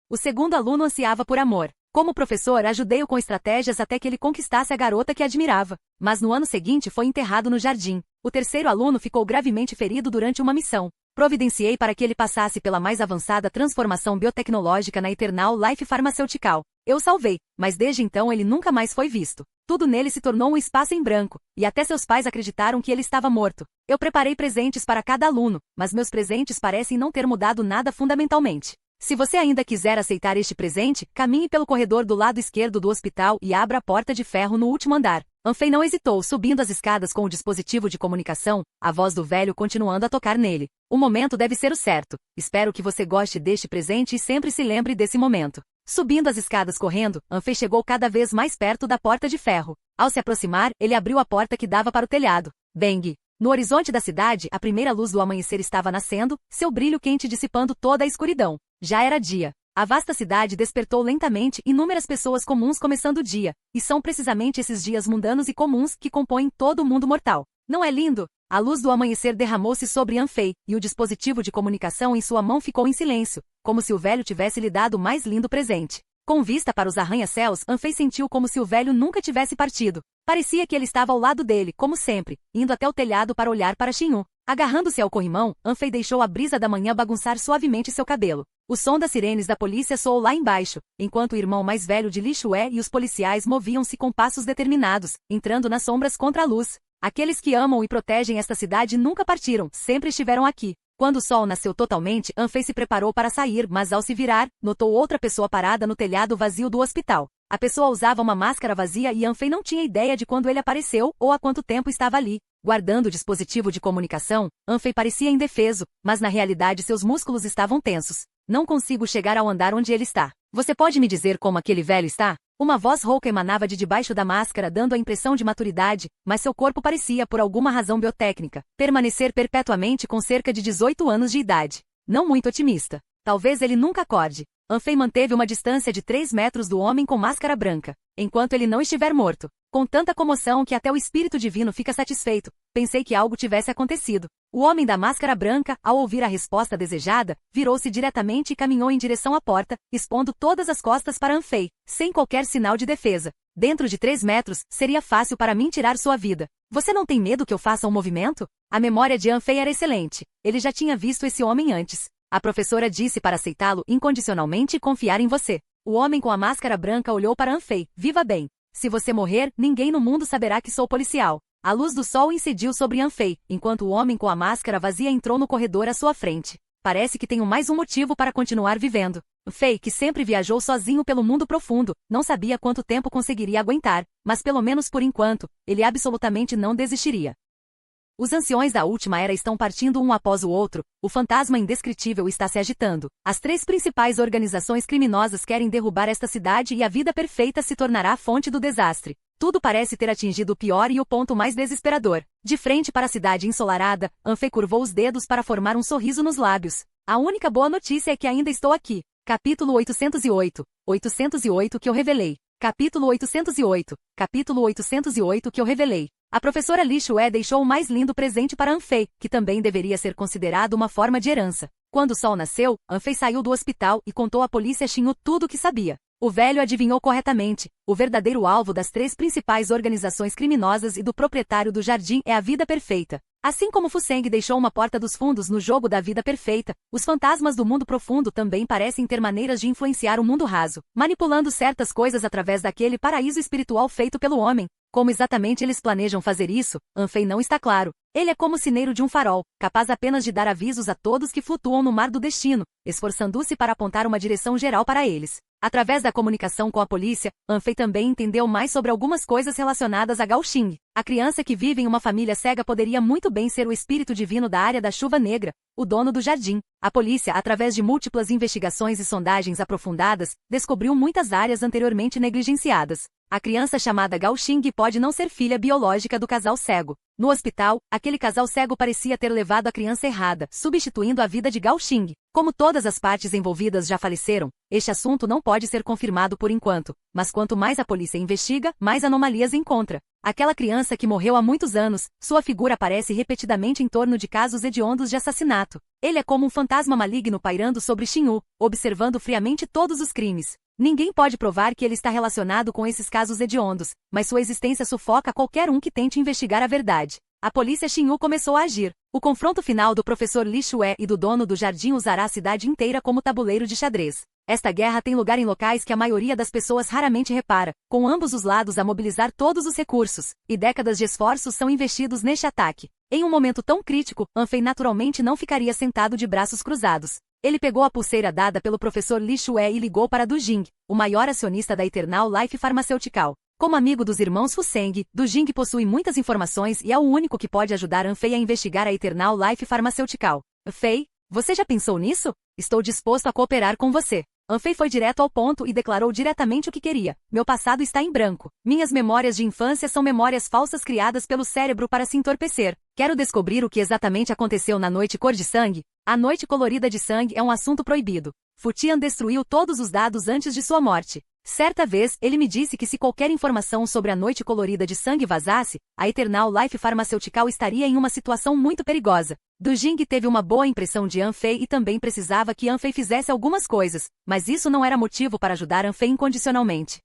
O segundo aluno ansiava por amor. Como professor, ajudei-o com estratégias até que ele conquistasse a garota que admirava. Mas no ano seguinte foi enterrado no jardim. O terceiro aluno ficou gravemente ferido durante uma missão. Providenciei para que ele passasse pela mais avançada transformação biotecnológica na Eternal Life Pharmaceutical. Eu o salvei, mas desde então ele nunca mais foi visto. Tudo nele se tornou um espaço em branco, e até seus pais acreditaram que ele estava morto. Eu preparei presentes para cada aluno, mas meus presentes parecem não ter mudado nada fundamentalmente. Se você ainda quiser aceitar este presente, caminhe pelo corredor do lado esquerdo do hospital e abra a porta de ferro no último andar. Anfei não hesitou, subindo as escadas com o dispositivo de comunicação, a voz do velho continuando a tocar nele. O momento deve ser o certo. Espero que você goste deste presente e sempre se lembre desse momento. Subindo as escadas correndo, Anfei chegou cada vez mais perto da porta de ferro. Ao se aproximar, ele abriu a porta que dava para o telhado. Bang! No horizonte da cidade, a primeira luz do amanhecer estava nascendo, seu brilho quente dissipando toda a escuridão. Já era dia. A vasta cidade despertou lentamente inúmeras pessoas comuns começando o dia, e são precisamente esses dias mundanos e comuns que compõem todo o mundo mortal. Não é lindo? A luz do amanhecer derramou-se sobre Anfei, e o dispositivo de comunicação em sua mão ficou em silêncio, como se o velho tivesse lhe dado o mais lindo presente. Com vista para os arranha-céus, Anfei sentiu como se o velho nunca tivesse partido. Parecia que ele estava ao lado dele, como sempre, indo até o telhado para olhar para Xinhu. Agarrando-se ao corrimão, Anfei deixou a brisa da manhã bagunçar suavemente seu cabelo. O som das sirenes da polícia soou lá embaixo, enquanto o irmão mais velho de Lixué e os policiais moviam-se com passos determinados, entrando nas sombras contra a luz. Aqueles que amam e protegem esta cidade nunca partiram, sempre estiveram aqui. Quando o sol nasceu totalmente, Anfei se preparou para sair, mas ao se virar, notou outra pessoa parada no telhado vazio do hospital. A pessoa usava uma máscara vazia e Anfei não tinha ideia de quando ele apareceu ou há quanto tempo estava ali. Guardando o dispositivo de comunicação, Anfei parecia indefeso, mas na realidade seus músculos estavam tensos. Não consigo chegar ao andar onde ele está. Você pode me dizer como aquele velho está? Uma voz rouca emanava de debaixo da máscara dando a impressão de maturidade, mas seu corpo parecia, por alguma razão biotécnica, permanecer perpetuamente com cerca de 18 anos de idade. Não muito otimista. Talvez ele nunca acorde. Anfei manteve uma distância de 3 metros do homem com máscara branca. Enquanto ele não estiver morto, com tanta comoção que até o espírito divino fica satisfeito. Pensei que algo tivesse acontecido. O homem da máscara branca, ao ouvir a resposta desejada, virou-se diretamente e caminhou em direção à porta, expondo todas as costas para Anfei, sem qualquer sinal de defesa. Dentro de 3 metros, seria fácil para mim tirar sua vida. Você não tem medo que eu faça um movimento? A memória de Anfei era excelente. Ele já tinha visto esse homem antes. A professora disse para aceitá-lo incondicionalmente e confiar em você. O homem com a máscara branca olhou para Anfei. Viva bem. Se você morrer, ninguém no mundo saberá que sou policial. A luz do sol incidiu sobre Anfei, enquanto o homem com a máscara vazia entrou no corredor à sua frente. Parece que tenho mais um motivo para continuar vivendo. Fei, que sempre viajou sozinho pelo mundo profundo, não sabia quanto tempo conseguiria aguentar, mas pelo menos por enquanto, ele absolutamente não desistiria. Os anciões da última era estão partindo um após o outro, o fantasma indescritível está se agitando. As 3 principais organizações criminosas querem derrubar esta cidade e a vida perfeita se tornará a fonte do desastre. Tudo parece ter atingido o pior e o ponto mais desesperador. De frente para a cidade ensolarada, Anfei curvou os dedos para formar um sorriso nos lábios. A única boa notícia é que ainda estou aqui. Capítulo 808. 808 que eu revelei. Capítulo 808. Capítulo 808 que eu revelei. A professora Li Xue deixou o mais lindo presente para Anfei, que também deveria ser considerado uma forma de herança. Quando o sol nasceu, Anfei saiu do hospital e contou à polícia Xinhu tudo o que sabia. O velho adivinhou corretamente. O verdadeiro alvo das 3 principais organizações criminosas e do proprietário do jardim é a vida perfeita. Assim como Fu Seng deixou uma porta dos fundos no jogo da vida perfeita, os fantasmas do mundo profundo também parecem ter maneiras de influenciar o mundo raso, manipulando certas coisas através daquele paraíso espiritual feito pelo homem. Como exatamente eles planejam fazer isso, Anfei não está claro. Ele é como o sineiro de um farol, capaz apenas de dar avisos a todos que flutuam no mar do destino, esforçando-se para apontar uma direção geral para eles. Através da comunicação com a polícia, Anfei também entendeu mais sobre algumas coisas relacionadas a Gao Xing. A criança que vive em uma família cega poderia muito bem ser o espírito divino da área da chuva negra, o dono do jardim. A polícia, através de múltiplas investigações e sondagens aprofundadas, descobriu muitas áreas anteriormente negligenciadas. A criança chamada Gao Xing pode não ser filha biológica do casal cego. No hospital, aquele casal cego parecia ter levado a criança errada, substituindo a vida de Gao Xing. Como todas as partes envolvidas já faleceram, este assunto não pode ser confirmado por enquanto, mas quanto mais a polícia investiga, mais anomalias encontra. Aquela criança que morreu há muitos anos, sua figura aparece repetidamente em torno de casos hediondos de assassinato. Ele é como um fantasma maligno pairando sobre Xinhu, observando friamente todos os crimes. Ninguém pode provar que ele está relacionado com esses casos hediondos, mas sua existência sufoca qualquer um que tente investigar a verdade. A polícia Xinhu começou a agir. O confronto final do professor Li Xue e do dono do jardim usará a cidade inteira como tabuleiro de xadrez. Esta guerra tem lugar em locais que a maioria das pessoas raramente repara, com ambos os lados a mobilizar todos os recursos, e décadas de esforços são investidos neste ataque. Em um momento tão crítico, Anfei naturalmente não ficaria sentado de braços cruzados. Ele pegou a pulseira dada pelo professor Li Xue e ligou para Du Jing, o maior acionista da Eternal Life Pharmaceutical. Como amigo dos irmãos Fu Seng, Du Jing possui muitas informações e é o único que pode ajudar Anfei a investigar a Eternal Life Pharmaceutical. Fei, você já pensou nisso? Estou disposto a cooperar com você. Anfei foi direto ao ponto e declarou diretamente o que queria. Meu passado está em branco. Minhas memórias de infância são memórias falsas criadas pelo cérebro para se entorpecer. Quero descobrir o que exatamente aconteceu na noite cor de sangue. A noite colorida de sangue é um assunto proibido. Fu Tian destruiu todos os dados antes de sua morte. Certa vez, ele me disse que se qualquer informação sobre a noite colorida de sangue vazasse, a Eternal Life Pharmaceutical estaria em uma situação muito perigosa. Du Jing teve uma boa impressão de Anfei e também precisava que Anfei fizesse algumas coisas, mas isso não era motivo para ajudar Anfei incondicionalmente.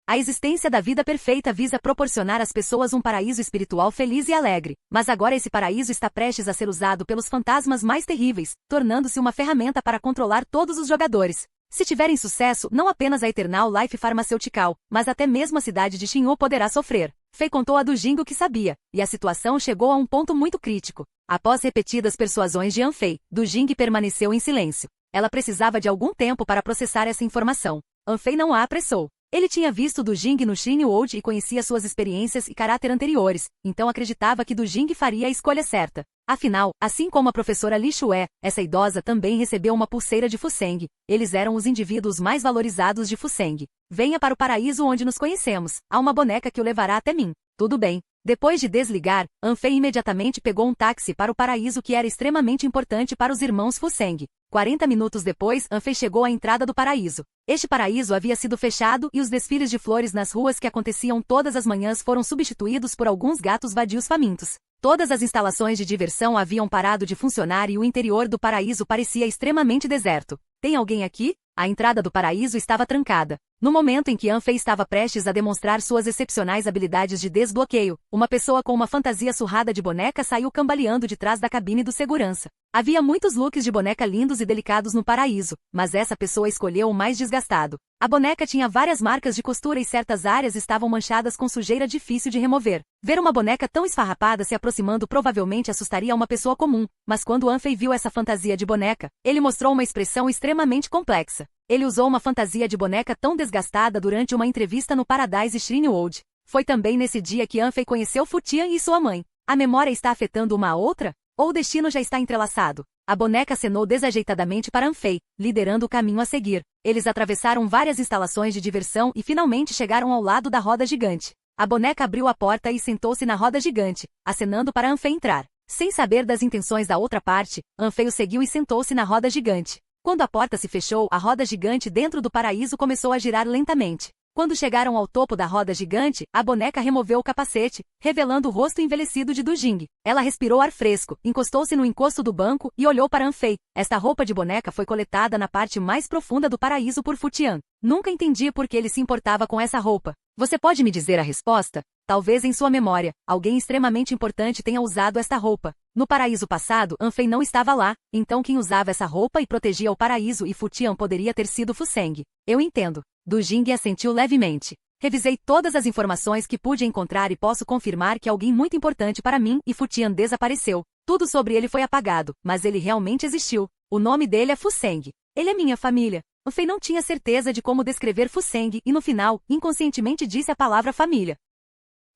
A existência da vida perfeita visa proporcionar às pessoas um paraíso espiritual feliz e alegre, mas agora esse paraíso está prestes a ser usado pelos fantasmas mais terríveis, tornando-se uma ferramenta para controlar todos os jogadores. Se tiverem sucesso, não apenas a Eternal Life Pharmaceutical, mas até mesmo a cidade de Xinhu poderá sofrer. Fei contou a Du Jing o que sabia, e a situação chegou a um ponto muito crítico. Após repetidas persuasões de Anfei, Du Jing permaneceu em silêncio. Ela precisava de algum tempo para processar essa informação. Anfei não a apressou. Ele tinha visto Du Jing no Xin World e conhecia suas experiências e caráter anteriores, então acreditava que Du Jing faria a escolha certa. Afinal, assim como a professora Li Xue, essa idosa também recebeu uma pulseira de Fu Seng. Eles eram os indivíduos mais valorizados de Fu Seng. Venha para o paraíso onde nos conhecemos. Há uma boneca que o levará até mim. Tudo bem. Depois de desligar, Anfei imediatamente pegou um táxi para o paraíso que era extremamente importante para os irmãos Fu Seng. 40 minutos depois, Anfei chegou à entrada do paraíso. Este paraíso havia sido fechado e os desfiles de flores nas ruas que aconteciam todas as manhãs foram substituídos por alguns gatos vadios famintos. Todas as instalações de diversão haviam parado de funcionar e o interior do paraíso parecia extremamente deserto. Tem alguém aqui? A entrada do paraíso estava trancada. No momento em que Anfei estava prestes a demonstrar suas excepcionais habilidades de desbloqueio, uma pessoa com uma fantasia surrada de boneca saiu cambaleando de trás da cabine do segurança. Havia muitos looks de boneca lindos e delicados no paraíso, mas essa pessoa escolheu o mais desgastado. A boneca tinha várias marcas de costura e certas áreas estavam manchadas com sujeira difícil de remover. Ver uma boneca tão esfarrapada se aproximando provavelmente assustaria uma pessoa comum, mas quando Anfei viu essa fantasia de boneca, ele mostrou uma expressão extremamente complexa. Ele usou uma fantasia de boneca tão desgastada durante uma entrevista no Paradise Shrine World. Foi também nesse dia que Anfei conheceu Fu Tian e sua mãe. A memória está afetando uma a outra? Ou o destino já está entrelaçado? A boneca acenou desajeitadamente para Anfei, liderando o caminho a seguir. Eles atravessaram várias instalações de diversão e finalmente chegaram ao lado da roda gigante. A boneca abriu a porta e sentou-se na roda gigante, acenando para Anfei entrar. Sem saber das intenções da outra parte, Anfei o seguiu e sentou-se na roda gigante. Quando a porta se fechou, a roda gigante dentro do paraíso começou a girar lentamente. Quando chegaram ao topo da roda gigante, a boneca removeu o capacete, revelando o rosto envelhecido de Du Jing. Ela respirou ar fresco, encostou-se no encosto do banco e olhou para Anfei. Esta roupa de boneca foi coletada na parte mais profunda do paraíso por Fu Tian. Nunca entendi por que ele se importava com essa roupa. Você pode me dizer a resposta? Talvez em sua memória, alguém extremamente importante tenha usado esta roupa. No paraíso passado, Anfei não estava lá, então quem usava essa roupa e protegia o paraíso e Fu Tian poderia ter sido Fu Seng. Eu entendo. Du Jing assentiu levemente. Revisei todas as informações que pude encontrar e posso confirmar que alguém muito importante para mim e Fu Tian desapareceu. Tudo sobre ele foi apagado, mas ele realmente existiu. O nome dele é Fu Seng. Ele é minha família. Anfei não tinha certeza de como descrever Fu Seng e no final, inconscientemente disse a palavra família.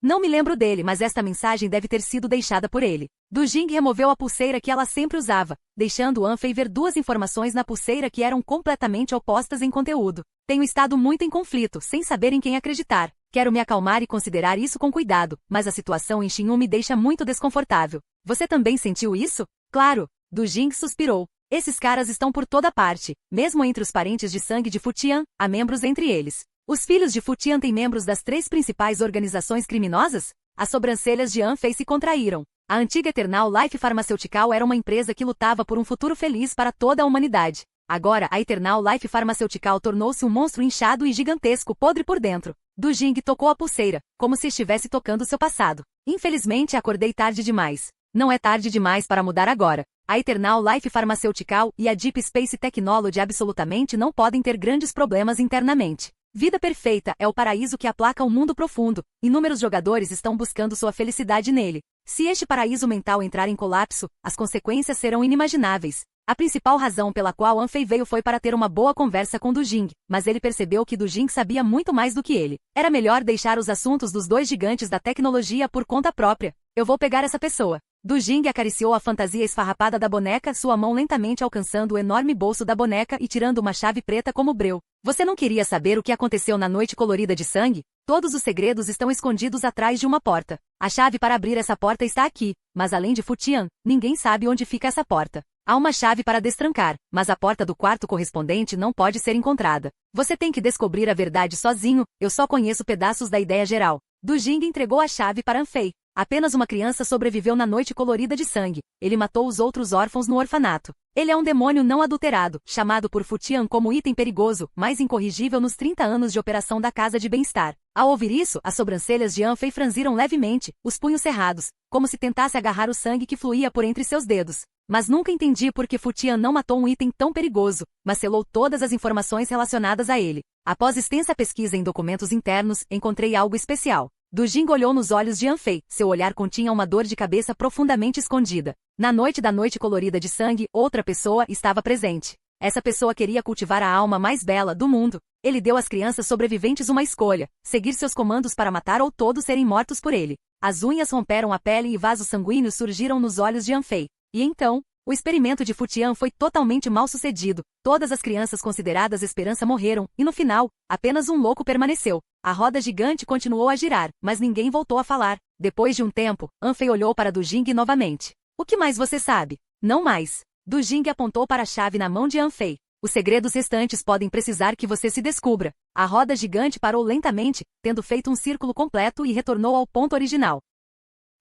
Não me lembro dele, mas esta mensagem deve ter sido deixada por ele. Du Jing removeu a pulseira que ela sempre usava, deixando Anfei ver duas informações na pulseira que eram completamente opostas em conteúdo. Tenho estado muito em conflito, sem saber em quem acreditar. Quero me acalmar e considerar isso com cuidado, mas a situação em Xinyu me deixa muito desconfortável. Você também sentiu isso? Claro. Du Jing suspirou. Esses caras estão por toda parte, mesmo entre os parentes de sangue de Fu Tian, há membros entre eles. Os filhos de Fu Tian têm membros das 3 principais organizações criminosas? As sobrancelhas de Anfei se contraíram. A antiga Eternal Life Pharmaceutical era uma empresa que lutava por um futuro feliz para toda a humanidade. Agora, a Eternal Life Pharmaceutical tornou-se um monstro inchado e gigantesco, podre por dentro. Du Jing tocou a pulseira, como se estivesse tocando seu passado. Infelizmente, acordei tarde demais. Não é tarde demais para mudar agora. A Eternal Life Pharmaceutical e a Deep Space Technology absolutamente não podem ter grandes problemas internamente. Vida Perfeita é o paraíso que aplaca o mundo profundo. Inúmeros jogadores estão buscando sua felicidade nele. Se este paraíso mental entrar em colapso, as consequências serão inimagináveis. A principal razão pela qual Anfei veio foi para ter uma boa conversa com Du Jing, mas ele percebeu que Du Jing sabia muito mais do que ele. Era melhor deixar os assuntos dos dois gigantes da tecnologia por conta própria. Eu vou pegar essa pessoa. Du Jing acariciou a fantasia esfarrapada da boneca, sua mão lentamente alcançando o enorme bolso da boneca e tirando uma chave preta como breu. Você não queria saber o que aconteceu na noite colorida de sangue? Todos os segredos estão escondidos atrás de uma porta. A chave para abrir essa porta está aqui, mas além de Fu Tian, ninguém sabe onde fica essa porta. Há uma chave para destrancar, mas a porta do quarto correspondente não pode ser encontrada. Você tem que descobrir a verdade sozinho, eu só conheço pedaços da ideia geral. Du Jing entregou a chave para Anfei. Apenas uma criança sobreviveu na noite colorida de sangue. Ele matou os outros órfãos no orfanato. Ele é um demônio não adulterado, chamado por Fu Tian como item perigoso, mas incorrigível nos 30 anos de operação da Casa de Bem-Estar. Ao ouvir isso, as sobrancelhas de Anfei franziram levemente, os punhos cerrados, como se tentasse agarrar o sangue que fluía por entre seus dedos. Mas nunca entendi por que Fu Tian não matou um item tão perigoso, mas selou todas as informações relacionadas a ele. Após extensa pesquisa em documentos internos, encontrei algo especial. Du Jing olhou nos olhos de Anfei, seu olhar continha uma dor de cabeça profundamente escondida. Na noite da noite colorida de sangue, outra pessoa estava presente. Essa pessoa queria cultivar a alma mais bela do mundo. Ele deu às crianças sobreviventes uma escolha, seguir seus comandos para matar ou todos serem mortos por ele. As unhas romperam a pele e vasos sanguíneos surgiram nos olhos de Anfei. E então, o experimento de Fu Tian foi totalmente mal sucedido. Todas as crianças consideradas esperança morreram, e no final, apenas um louco permaneceu. A roda gigante continuou a girar, mas ninguém voltou a falar. Depois de um tempo, Anfei olhou para Du Jing novamente. O que mais você sabe? Não mais. Du Jing apontou para a chave na mão de Anfei. Os segredos restantes podem precisar que você se descubra. A roda gigante parou lentamente, tendo feito um círculo completo e retornou ao ponto original.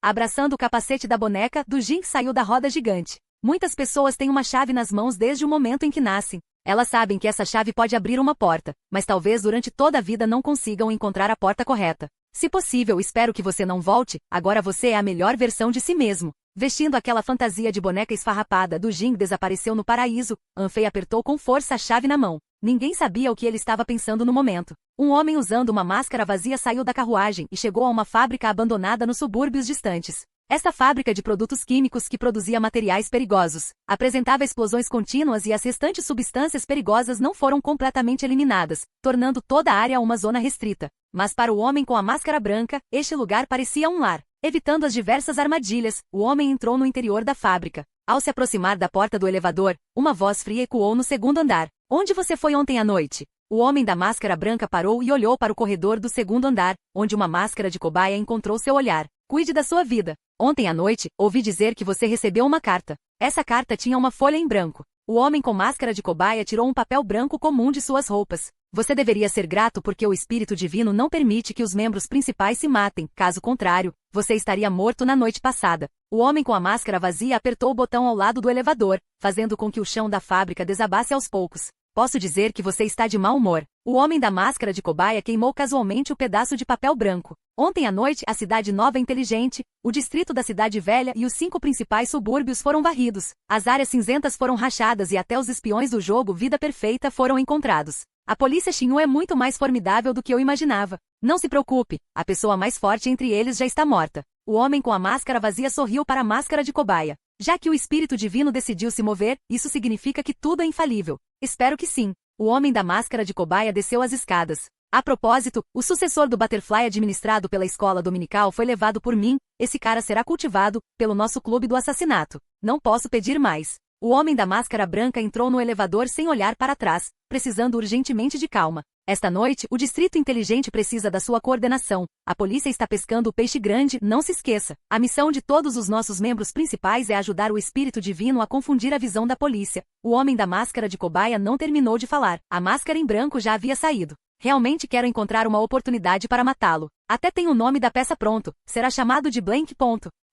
Abraçando o capacete da boneca, Du Jing saiu da roda gigante. Muitas pessoas têm uma chave nas mãos desde o momento em que nascem. Elas sabem que essa chave pode abrir uma porta, mas talvez durante toda a vida não consigam encontrar a porta correta. Se possível, espero que você não volte, agora você é a melhor versão de si mesmo. Vestindo aquela fantasia de boneca esfarrapada, Du Jing desapareceu no paraíso. Anfei apertou com força a chave na mão. Ninguém sabia o que ele estava pensando no momento. Um homem usando uma máscara vazia saiu da carruagem e chegou a uma fábrica abandonada nos subúrbios distantes. Esta fábrica de produtos químicos que produzia materiais perigosos apresentava explosões contínuas e as restantes substâncias perigosas não foram completamente eliminadas, tornando toda a área uma zona restrita. Mas para o homem com a máscara branca, este lugar parecia um lar. Evitando as diversas armadilhas, o homem entrou no interior da fábrica. Ao se aproximar da porta do elevador, uma voz fria ecoou no segundo andar. Onde você foi ontem à noite? O homem da máscara branca parou e olhou para o corredor do segundo andar, onde uma máscara de cobaia encontrou seu olhar. Cuide da sua vida. Ontem à noite, ouvi dizer que você recebeu uma carta. Essa carta tinha uma folha em branco. O homem com máscara de cobaia tirou um papel branco comum de suas roupas. Você deveria ser grato porque o Espírito Divino não permite que os membros principais se matem, caso contrário, você estaria morto na noite passada. O homem com a máscara vazia apertou o botão ao lado do elevador, fazendo com que o chão da fábrica desabasse aos poucos. Posso dizer que você está de mau humor. O homem da máscara de cobaia queimou casualmente o pedaço de papel branco. Ontem à noite, a Cidade Nova Inteligente, o distrito da Cidade Velha e os 5 principais subúrbios foram varridos. As áreas cinzentas foram rachadas e até os espiões do jogo Vida Perfeita foram encontrados. A polícia Xinhu é muito mais formidável do que eu imaginava. Não se preocupe, a pessoa mais forte entre eles já está morta. O homem com a máscara vazia sorriu para a máscara de cobaia. Já que o Espírito Divino decidiu se mover, isso significa que tudo é infalível. Espero que sim. O homem da máscara de cobaia desceu as escadas. A propósito, o sucessor do Butterfly administrado pela escola dominical foi levado por mim. Esse cara será cultivado pelo nosso clube do assassinato. Não posso pedir mais. O homem da máscara branca entrou no elevador sem olhar para trás, precisando urgentemente de calma. Esta noite, o Distrito Inteligente precisa da sua coordenação. A polícia está pescando o peixe grande, não se esqueça. A missão de todos os nossos membros principais é ajudar o Espírito Divino a confundir a visão da polícia. O homem da máscara de cobaia não terminou de falar. A máscara em branco já havia saído. Realmente quero encontrar uma oportunidade para matá-lo. Até tem o nome da peça pronto. Será chamado de Blank.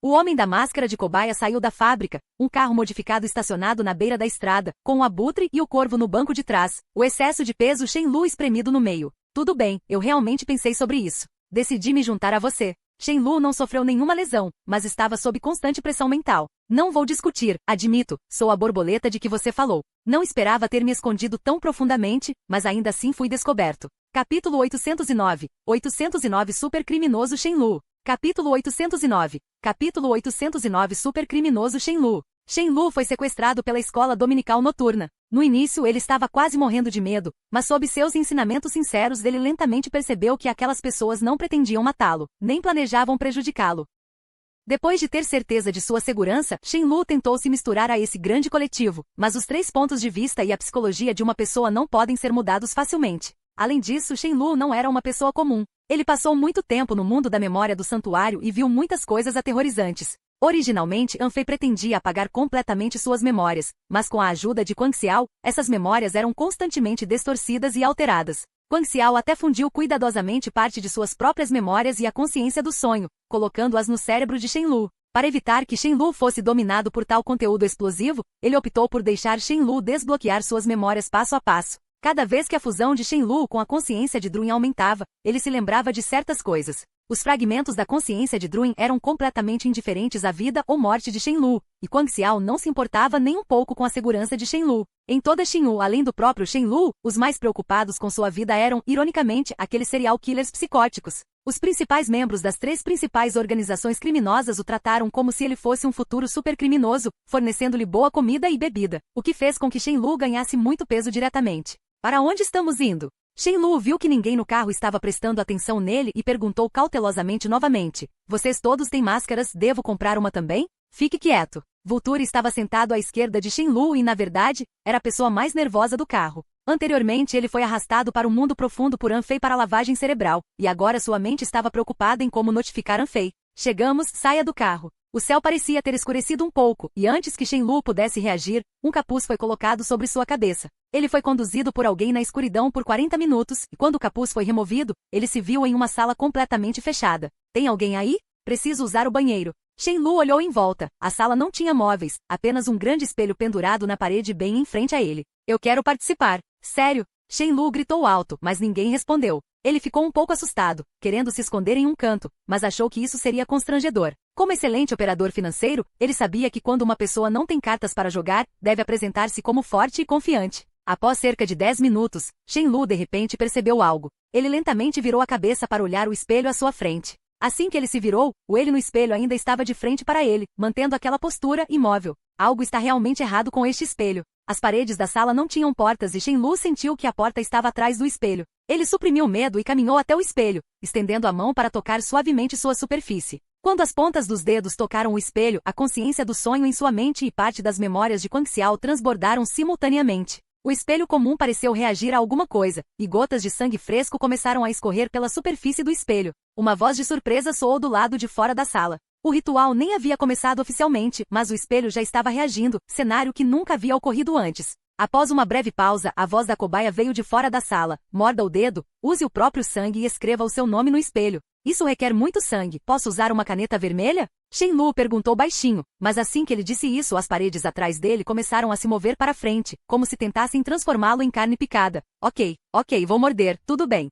O homem da máscara de cobaia saiu da fábrica, um carro modificado estacionado na beira da estrada, com o abutre e o corvo no banco de trás, o excesso de peso Shenlu espremido no meio. Tudo bem, eu realmente pensei sobre isso. Decidi me juntar a você. Shenlu não sofreu nenhuma lesão, mas estava sob constante pressão mental. Não vou discutir, admito, sou a borboleta de que você falou. Não esperava ter me escondido tão profundamente, mas ainda assim fui descoberto. Capítulo 809. 809 Supercriminoso Shenlu. Capítulo 809. Capítulo 809 Supercriminoso Shenlu. Shenlu foi sequestrado pela escola dominical noturna. No início ele estava quase morrendo de medo, mas sob seus ensinamentos sinceros ele lentamente percebeu que aquelas pessoas não pretendiam matá-lo, nem planejavam prejudicá-lo. Depois de ter certeza de sua segurança, Shenlu tentou se misturar a esse grande coletivo, mas os 3 pontos de vista e a psicologia de uma pessoa não podem ser mudados facilmente. Além disso, Shenlu não era uma pessoa comum. Ele passou muito tempo no mundo da memória do santuário e viu muitas coisas aterrorizantes. Originalmente, Anfei pretendia apagar completamente suas memórias, mas com a ajuda de Quang Xiao, essas memórias eram constantemente distorcidas e alteradas. Quang Xiao até fundiu cuidadosamente parte de suas próprias memórias e a consciência do sonho, colocando-as no cérebro de Shenlu. Para evitar que Shenlu fosse dominado por tal conteúdo explosivo, ele optou por deixar Shenlu desbloquear suas memórias passo a passo. Cada vez que a fusão de Shenlu com a consciência de Druin aumentava, ele se lembrava de certas coisas. Os fragmentos da consciência de Druin eram completamente indiferentes à vida ou morte de Shenlu, e Quang Xiao não se importava nem um pouco com a segurança de Shenlu. Em toda Xinhu, além do próprio Shenlu, os mais preocupados com sua vida eram, ironicamente, aqueles serial killers psicóticos. Os principais membros das 3 principais organizações criminosas o trataram como se ele fosse um futuro supercriminoso, fornecendo-lhe boa comida e bebida, o que fez com que Shenlu ganhasse muito peso diretamente. Para onde estamos indo? Shenlu viu que ninguém no carro estava prestando atenção nele e perguntou cautelosamente novamente. Vocês todos têm máscaras, devo comprar uma também? Fique quieto. Vulture estava sentado à esquerda de Shenlu e, na verdade, era a pessoa mais nervosa do carro. Anteriormente ele foi arrastado para o mundo profundo por Anfei para lavagem cerebral, e agora sua mente estava preocupada em como notificar Anfei. Chegamos, saia do carro. O céu parecia ter escurecido um pouco, e antes que Shenlu pudesse reagir, um capuz foi colocado sobre sua cabeça. Ele foi conduzido por alguém na escuridão por 40 minutos, e quando o capuz foi removido, ele se viu em uma sala completamente fechada. Tem alguém aí? Preciso usar o banheiro. Shenlu olhou em volta. A sala não tinha móveis, apenas um grande espelho pendurado na parede bem em frente a ele. Eu quero participar. Sério? Shenlu gritou alto, mas ninguém respondeu. Ele ficou um pouco assustado, querendo se esconder em um canto, mas achou que isso seria constrangedor. Como excelente operador financeiro, ele sabia que quando uma pessoa não tem cartas para jogar, deve apresentar-se como forte e confiante. Após cerca de 10 minutos, Shenlu de repente percebeu algo. Ele lentamente virou a cabeça para olhar o espelho à sua frente. Assim que ele se virou, o ele no espelho ainda estava de frente para ele, mantendo aquela postura imóvel. Algo está realmente errado com este espelho. As paredes da sala não tinham portas e Shenlu sentiu que a porta estava atrás do espelho. Ele suprimiu o medo e caminhou até o espelho, estendendo a mão para tocar suavemente sua superfície. Quando as pontas dos dedos tocaram o espelho, a consciência do sonho em sua mente e parte das memórias de Guang Xiao transbordaram simultaneamente. O espelho comum pareceu reagir a alguma coisa, e gotas de sangue fresco começaram a escorrer pela superfície do espelho. Uma voz de surpresa soou do lado de fora da sala. O ritual nem havia começado oficialmente, mas o espelho já estava reagindo, cenário que nunca havia ocorrido antes. Após uma breve pausa, a voz da cobaia veio de fora da sala. Morda o dedo, use o próprio sangue e escreva o seu nome no espelho. Isso requer muito sangue. Posso usar uma caneta vermelha? Shenlu perguntou baixinho, mas assim que ele disse isso, as paredes atrás dele começaram a se mover para frente, como se tentassem transformá-lo em carne picada. Ok, vou morder, tudo bem.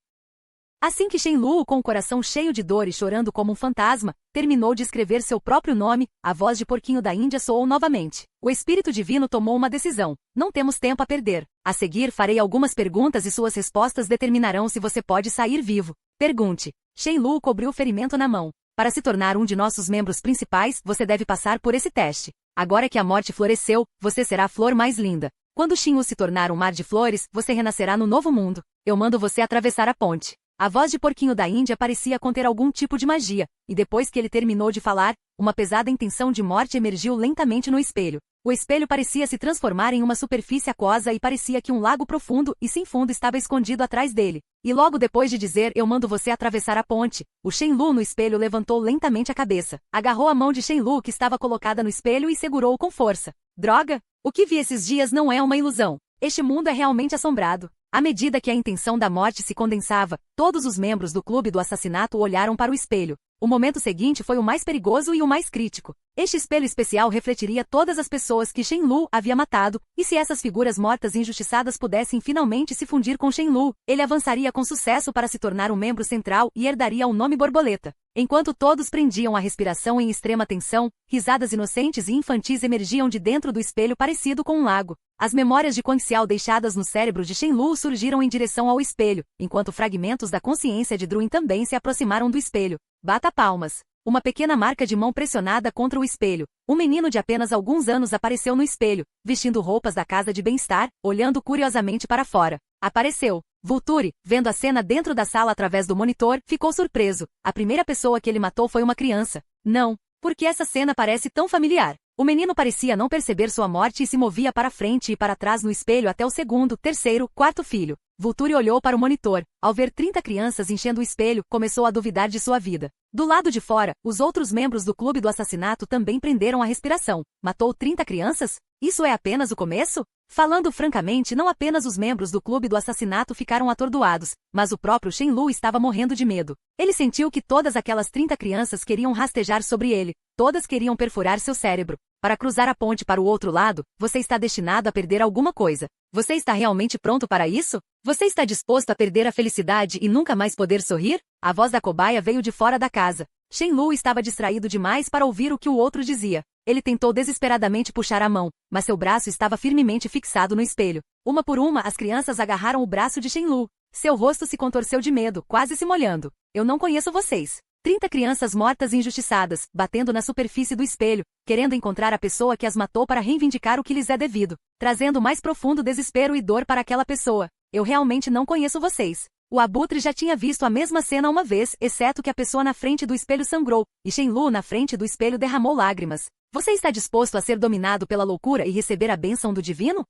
Assim que Shenlu, com o coração cheio de dor e chorando como um fantasma, terminou de escrever seu próprio nome, a voz de porquinho da Índia soou novamente. O espírito divino tomou uma decisão. Não temos tempo a perder. A seguir farei algumas perguntas e suas respostas determinarão se você pode sair vivo. Pergunte. Shenlu cobriu o ferimento na mão. Para se tornar um de nossos membros principais, você deve passar por esse teste. Agora que a morte floresceu, você será a flor mais linda. Quando Shinwu se tornar um mar de flores, você renascerá no novo mundo. Eu mando você atravessar a ponte. A voz de porquinho da Índia parecia conter algum tipo de magia, e depois que ele terminou de falar, uma pesada intenção de morte emergiu lentamente no espelho. O espelho parecia se transformar em uma superfície aquosa e parecia que um lago profundo e sem fundo estava escondido atrás dele. E logo depois de dizer eu mando você atravessar a ponte, o Shenlu no espelho levantou lentamente a cabeça, agarrou a mão de Shenlu que estava colocada no espelho e segurou-o com força. Droga! O que vi esses dias não é uma ilusão. Este mundo é realmente assombrado. À medida que a intenção da morte se condensava, todos os membros do clube do assassinato olharam para o espelho. O momento seguinte foi o mais perigoso e o mais crítico. Este espelho especial refletiria todas as pessoas que Shenlu havia matado, e se essas figuras mortas injustiçadas pudessem finalmente se fundir com Shenlu, ele avançaria com sucesso para se tornar um membro central e herdaria o nome Borboleta. Enquanto todos prendiam a respiração em extrema tensão, risadas inocentes e infantis emergiam de dentro do espelho parecido com um lago. As memórias de Guang Xiao deixadas no cérebro de Shenlu surgiram em direção ao espelho, enquanto fragmentos da consciência de Druin também se aproximaram do espelho. Bata palmas. Uma pequena marca de mão pressionada contra o espelho. Um menino de apenas alguns anos apareceu no espelho, vestindo roupas da casa de bem-estar, olhando curiosamente para fora. Apareceu. Vulture, vendo a cena dentro da sala através do monitor, ficou surpreso. A primeira pessoa que ele matou foi uma criança. Não. Por que essa cena parece tão familiar? O menino parecia não perceber sua morte e se movia para frente e para trás no espelho até o segundo, terceiro, quarto filho. Vulture olhou para o monitor. Ao ver 30 crianças enchendo o espelho, começou a duvidar de sua vida. Do lado de fora, os outros membros do clube do assassinato também prenderam a respiração. Matou 30 crianças? Isso é apenas o começo? Falando francamente, não apenas os membros do clube do assassinato ficaram atordoados, mas o próprio Shenlu estava morrendo de medo. Ele sentiu que todas aquelas 30 crianças queriam rastejar sobre ele. Todas queriam perfurar seu cérebro. Para cruzar a ponte para o outro lado, você está destinado a perder alguma coisa. Você está realmente pronto para isso? Você está disposto a perder a felicidade e nunca mais poder sorrir? A voz da cobaia veio de fora da casa. Shenlu estava distraído demais para ouvir o que o outro dizia. Ele tentou desesperadamente puxar a mão, mas seu braço estava firmemente fixado no espelho. Uma por uma, as crianças agarraram o braço de Shenlu. Seu rosto se contorceu de medo, quase se molhando. Eu não conheço vocês. 30 crianças mortas e injustiçadas, batendo na superfície do espelho, querendo encontrar a pessoa que as matou para reivindicar o que lhes é devido, trazendo mais profundo desespero e dor para aquela pessoa. Eu realmente não conheço vocês. O abutre já tinha visto a mesma cena uma vez, exceto que a pessoa na frente do espelho sangrou, e Shenlu na frente do espelho derramou lágrimas. Você está disposto a ser dominado pela loucura e receber a bênção do divino?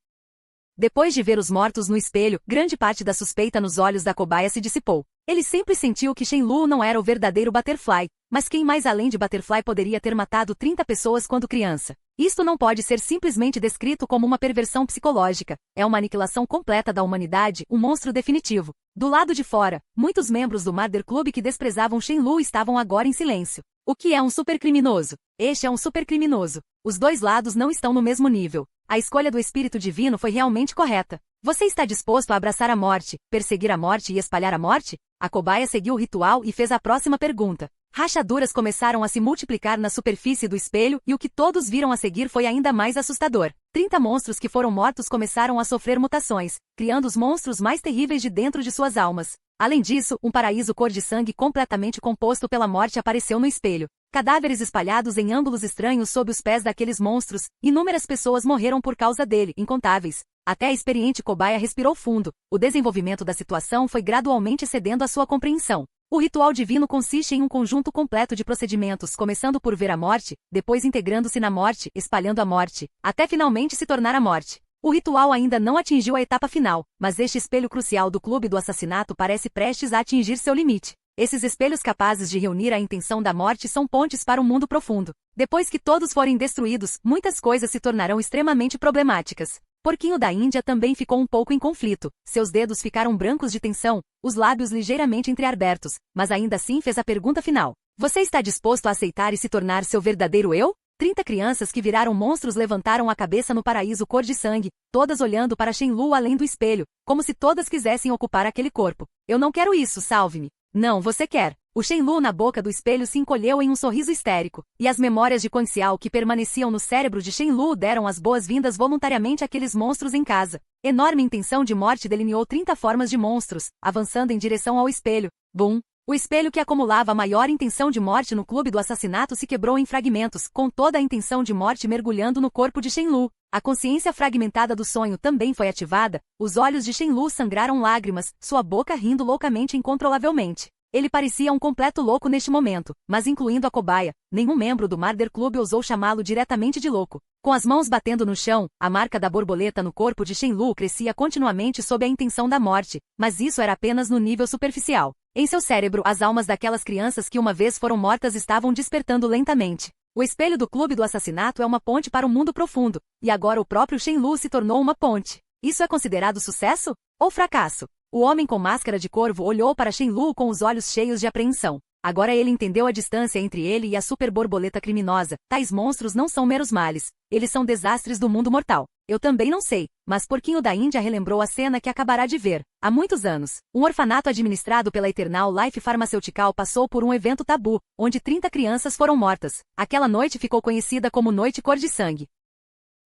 Depois de ver os mortos no espelho, grande parte da suspeita nos olhos da cobaia se dissipou. Ele sempre sentiu que Shenlu não era o verdadeiro Butterfly, Mas quem mais além de Butterfly poderia ter matado 30 pessoas quando criança? Isto não pode ser simplesmente descrito como uma perversão psicológica. É uma aniquilação completa da humanidade, um monstro definitivo. Do lado de fora, muitos membros do Murder Club que desprezavam Shenlue estavam agora em silêncio. O que é um supercriminoso? Este é um supercriminoso. Os dois lados não estão no mesmo nível. A escolha do Espírito Divino foi realmente correta. Você está disposto a abraçar a morte, perseguir a morte e espalhar a morte? A cobaia seguiu o ritual e fez a próxima pergunta. Rachaduras começaram a se multiplicar na superfície do espelho e o que todos viram a seguir foi ainda mais assustador. 30 monstros que foram mortos começaram a sofrer mutações, criando os monstros mais terríveis de dentro de suas almas. Além disso, um paraíso cor de sangue completamente composto pela morte apareceu no espelho. Cadáveres espalhados em ângulos estranhos sob os pés daqueles monstros, inúmeras pessoas morreram por causa dele, incontáveis. Até a experiente cobaia respirou fundo. O desenvolvimento da situação foi gradualmente cedendo à sua compreensão. O ritual divino consiste em um conjunto completo de procedimentos, começando por ver a morte, depois integrando-se na morte, espalhando a morte, até finalmente se tornar a morte. O ritual ainda não atingiu a etapa final, mas este espelho crucial do clube do assassinato parece prestes a atingir seu limite. Esses espelhos capazes de reunir a intenção da morte são pontes para um mundo profundo. Depois que todos forem destruídos, muitas coisas se tornarão extremamente problemáticas. Porquinho da Índia também ficou um pouco em conflito. Seus dedos ficaram brancos de tensão, os lábios ligeiramente entreabertos, mas ainda assim fez a pergunta final. Você está disposto a aceitar e se tornar seu verdadeiro eu? 30 crianças que viraram monstros levantaram a cabeça no paraíso cor de sangue, todas olhando para Shenlue além do espelho, como se todas quisessem ocupar aquele corpo. Eu não quero isso, salve-me. Não, você quer. O Shenlue na boca do espelho se encolheu em um sorriso histérico, e as memórias de Concial que permaneciam no cérebro de Shenlue deram as boas-vindas voluntariamente àqueles monstros em casa. Enorme intenção de morte delineou 30 formas de monstros, avançando em direção ao espelho. Bum! O espelho que acumulava a maior intenção de morte no clube do assassinato se quebrou em fragmentos, com toda a intenção de morte mergulhando no corpo de Shenlue. A consciência fragmentada do sonho também foi ativada, os olhos de Shenlue sangraram lágrimas, sua boca rindo loucamente incontrolavelmente. Ele parecia um completo louco neste momento, mas incluindo a cobaia, nenhum membro do Murder Club ousou chamá-lo diretamente de louco. Com as mãos batendo no chão, a marca da borboleta no corpo de Shenlue crescia continuamente sob a intenção da morte, mas isso era apenas no nível superficial. Em seu cérebro, as almas daquelas crianças que uma vez foram mortas estavam despertando lentamente. O espelho do clube do assassinato é uma ponte para o mundo profundo, e agora o próprio Shenlue se tornou uma ponte. Isso é considerado sucesso? Ou fracasso? O homem com máscara de corvo olhou para Shenlue com os olhos cheios de apreensão. Agora ele entendeu a distância entre ele e a super borboleta criminosa. Tais monstros não são meros males. Eles são desastres do mundo mortal. Eu também não sei, mas Porquinho da Índia relembrou a cena que acabará de ver. Há muitos anos, um orfanato administrado pela Eternal Life Pharmaceutical passou por um evento tabu, onde 30 crianças foram mortas. Aquela noite ficou conhecida como Noite Cor de Sangue.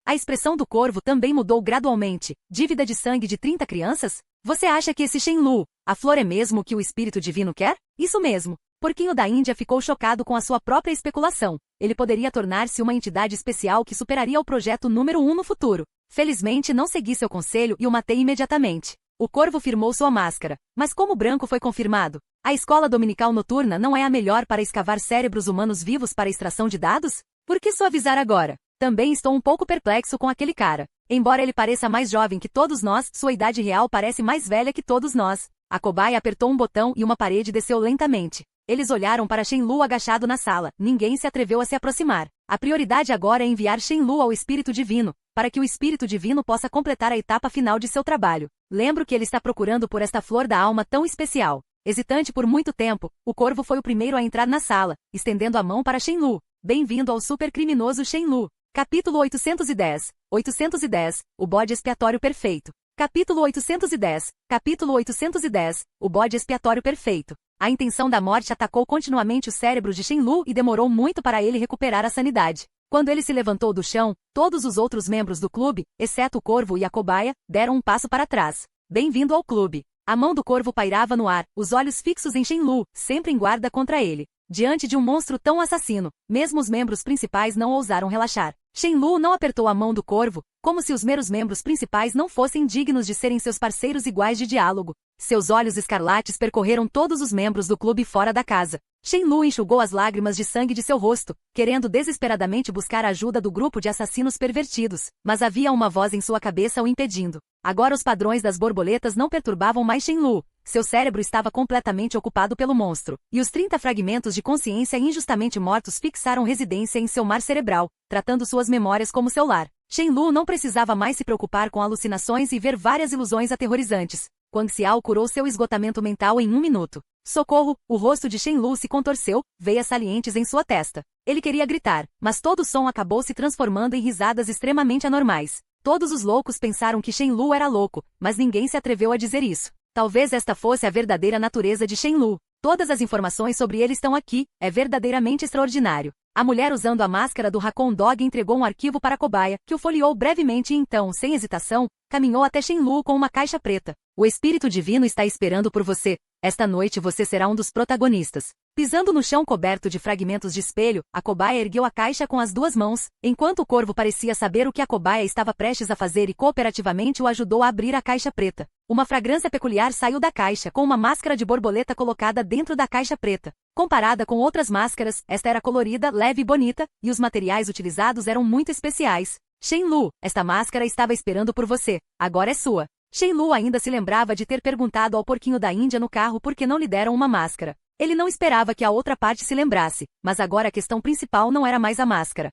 A expressão do corvo também mudou gradualmente. Dívida de sangue de 30 crianças? Você acha que esse Shenlue, a flor é mesmo o que o Espírito Divino quer? Isso mesmo. Porquinho da Índia ficou chocado com a sua própria especulação. Ele poderia tornar-se uma entidade especial que superaria o projeto número 1 no futuro. Felizmente não segui seu conselho e o matei imediatamente. O corvo firmou sua máscara. Mas como o branco foi confirmado? A escola dominical noturna não é a melhor para escavar cérebros humanos vivos para extração de dados? Por que suavizar agora? Também estou um pouco perplexo com aquele cara. Embora ele pareça mais jovem que todos nós, sua idade real parece mais velha que todos nós. A cobaia apertou um botão e uma parede desceu lentamente. Eles olharam para Shenlue agachado na sala. Ninguém se atreveu a se aproximar. A prioridade agora é enviar Shenlue ao Espírito Divino, para que o Espírito Divino possa completar a etapa final de seu trabalho. Lembro que ele está procurando por esta flor da alma tão especial. Hesitante por muito tempo, o corvo foi o primeiro a entrar na sala, estendendo a mão para Shenlue. Bem-vindo ao supercriminoso Shenlue. Capítulo 810. 810. O bode expiatório perfeito. Capítulo 810. Capítulo 810. O bode expiatório perfeito. A intenção da morte atacou continuamente o cérebro de Shenlue e demorou muito para ele recuperar a sanidade. Quando ele se levantou do chão, todos os outros membros do clube, exceto o corvo e a cobaia, deram um passo para trás. Bem-vindo ao clube. A mão do corvo pairava no ar, os olhos fixos em Shenlue, sempre em guarda contra ele. Diante de um monstro tão assassino, mesmo os membros principais não ousaram relaxar. Shenlue não apertou a mão do corvo, como se os meros membros principais não fossem dignos de serem seus parceiros iguais de diálogo. Seus olhos escarlates percorreram todos os membros do clube fora da casa. Shenlue enxugou as lágrimas de sangue de seu rosto, querendo desesperadamente buscar a ajuda do grupo de assassinos pervertidos, mas havia uma voz em sua cabeça o impedindo. Agora os padrões das borboletas não perturbavam mais Shenlue. Seu cérebro estava completamente ocupado pelo monstro, e os 30 fragmentos de consciência injustamente mortos fixaram residência em seu mar cerebral, tratando suas memórias como seu lar. Shenlu não precisava mais se preocupar com alucinações e ver várias ilusões aterrorizantes. Guang Xiao curou seu esgotamento mental em 1 minuto. Socorro! O rosto de Shenlu se contorceu, veias salientes em sua testa. Ele queria gritar, mas todo o som acabou se transformando em risadas extremamente anormais. Todos os loucos pensaram que Shenlu era louco, mas ninguém se atreveu a dizer isso. Talvez esta fosse a verdadeira natureza de Shenlu. Todas as informações sobre ele estão aqui, é verdadeiramente extraordinário. A mulher usando a máscara do Raccoon Dog entregou um arquivo para a cobaia, que o folheou brevemente e então, sem hesitação, caminhou até Shenlu com uma caixa preta. O espírito divino está esperando por você. Esta noite você será um dos protagonistas. Pisando no chão coberto de fragmentos de espelho, a cobaia ergueu a caixa com as 2 mãos, enquanto o corvo parecia saber o que a cobaia estava prestes a fazer e cooperativamente o ajudou a abrir a caixa preta. Uma fragrância peculiar saiu da caixa com uma máscara de borboleta colocada dentro da caixa preta. Comparada com outras máscaras, esta era colorida, leve e bonita, e os materiais utilizados eram muito especiais. Shenlu, esta máscara estava esperando por você. Agora é sua. Shenlu ainda se lembrava de ter perguntado ao porquinho da Índia no carro por que não lhe deram uma máscara. Ele não esperava que a outra parte se lembrasse, mas agora a questão principal não era mais a máscara.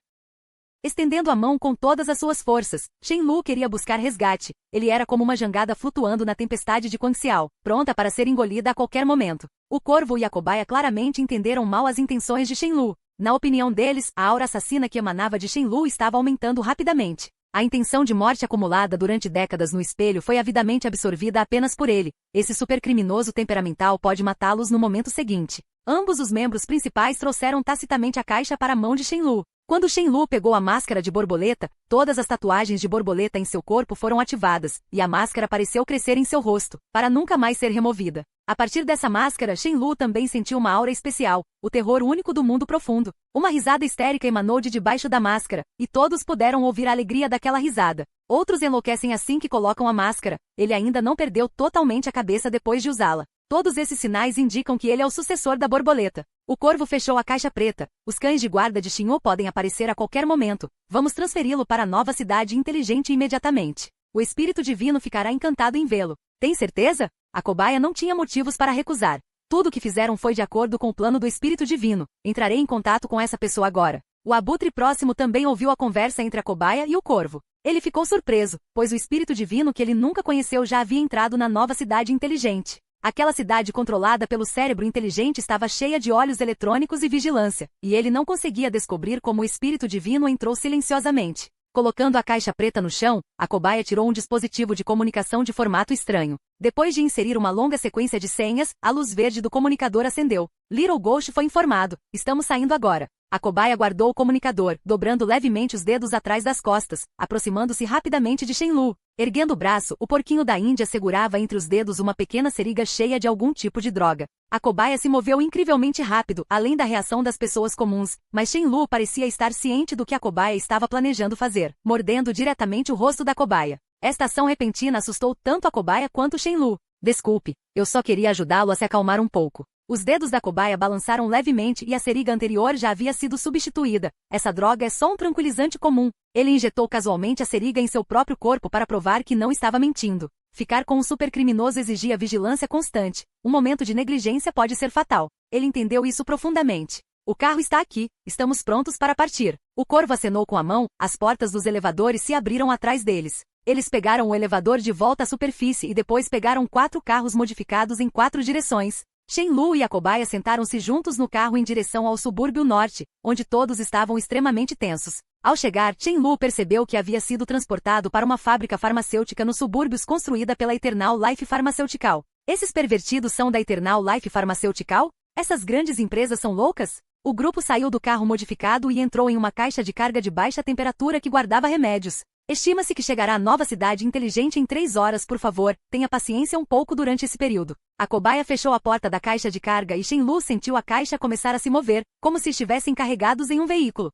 Estendendo a mão com todas as suas forças, Shenlu queria buscar resgate. Ele era como uma jangada flutuando na tempestade de Guang Xiao, pronta para ser engolida a qualquer momento. O corvo e a cobaia claramente entenderam mal as intenções de Shenlu. Na opinião deles, a aura assassina que emanava de Shenlu estava aumentando rapidamente. A intenção de morte acumulada durante décadas no espelho foi avidamente absorvida apenas por ele. Esse supercriminoso temperamental pode matá-los no momento seguinte. Ambos os membros principais trouxeram tacitamente a caixa para a mão de Shenlu. Quando Shenlu pegou a máscara de borboleta, todas as tatuagens de borboleta em seu corpo foram ativadas, e a máscara pareceu crescer em seu rosto, para nunca mais ser removida. A partir dessa máscara, Shenlu também sentiu uma aura especial, o terror único do mundo profundo. Uma risada histérica emanou de debaixo da máscara, e todos puderam ouvir a alegria daquela risada. Outros enlouquecem assim que colocam a máscara. Ele ainda não perdeu totalmente a cabeça depois de usá-la. Todos esses sinais indicam que ele é o sucessor da borboleta. O corvo fechou a caixa preta. Os cães de guarda de Xinhu podem aparecer a qualquer momento. Vamos transferi-lo para a nova cidade inteligente imediatamente. O espírito divino ficará encantado em vê-lo. Tem certeza? A cobaia não tinha motivos para recusar. Tudo o que fizeram foi de acordo com o plano do espírito divino. Entrarei em contato com essa pessoa agora. O abutre próximo também ouviu a conversa entre a cobaia e o corvo. Ele ficou surpreso, pois o espírito divino que ele nunca conheceu já havia entrado na nova cidade inteligente. Aquela cidade controlada pelo cérebro inteligente estava cheia de olhos eletrônicos e vigilância, e ele não conseguia descobrir como o espírito divino entrou silenciosamente. Colocando a caixa preta no chão, a cobaia tirou um dispositivo de comunicação de formato estranho. Depois de inserir uma longa sequência de senhas, a luz verde do comunicador acendeu. Little Ghost foi informado. Estamos saindo agora. A cobaia guardou o comunicador, dobrando levemente os dedos atrás das costas, aproximando-se rapidamente de Shenlu. Erguendo o braço, o porquinho da Índia segurava entre os dedos uma pequena seringa cheia de algum tipo de droga. A cobaia se moveu incrivelmente rápido, além da reação das pessoas comuns, mas Shenlu parecia estar ciente do que a cobaia estava planejando fazer, mordendo diretamente o rosto da cobaia. Esta ação repentina assustou tanto a cobaia quanto Shenlu. Desculpe, eu só queria ajudá-lo a se acalmar um pouco. Os dedos da cobaia balançaram levemente e a seringa anterior já havia sido substituída. Essa droga é só um tranquilizante comum. Ele injetou casualmente a seringa em seu próprio corpo para provar que não estava mentindo. Ficar com um supercriminoso exigia vigilância constante. Um momento de negligência pode ser fatal. Ele entendeu isso profundamente. O carro está aqui. Estamos prontos para partir. O corvo acenou com a mão, as portas dos elevadores se abriram atrás deles. Eles pegaram o elevador de volta à superfície e depois pegaram 4 carros modificados em 4 direções. Shenlu e a cobaia sentaram-se juntos no carro em direção ao subúrbio norte, onde todos estavam extremamente tensos. Ao chegar, Shenlu percebeu que havia sido transportado para uma fábrica farmacêutica nos subúrbios construída pela Eternal Life Pharmaceutical. Esses pervertidos são da Eternal Life Pharmaceutical? Essas grandes empresas são loucas? O grupo saiu do carro modificado e entrou em uma caixa de carga de baixa temperatura que guardava remédios. Estima-se que chegará à nova cidade inteligente em 3 horas, por favor, tenha paciência um pouco durante esse período. A cobaia fechou a porta da caixa de carga e Shenlu sentiu a caixa começar a se mover, como se estivessem carregados em um veículo.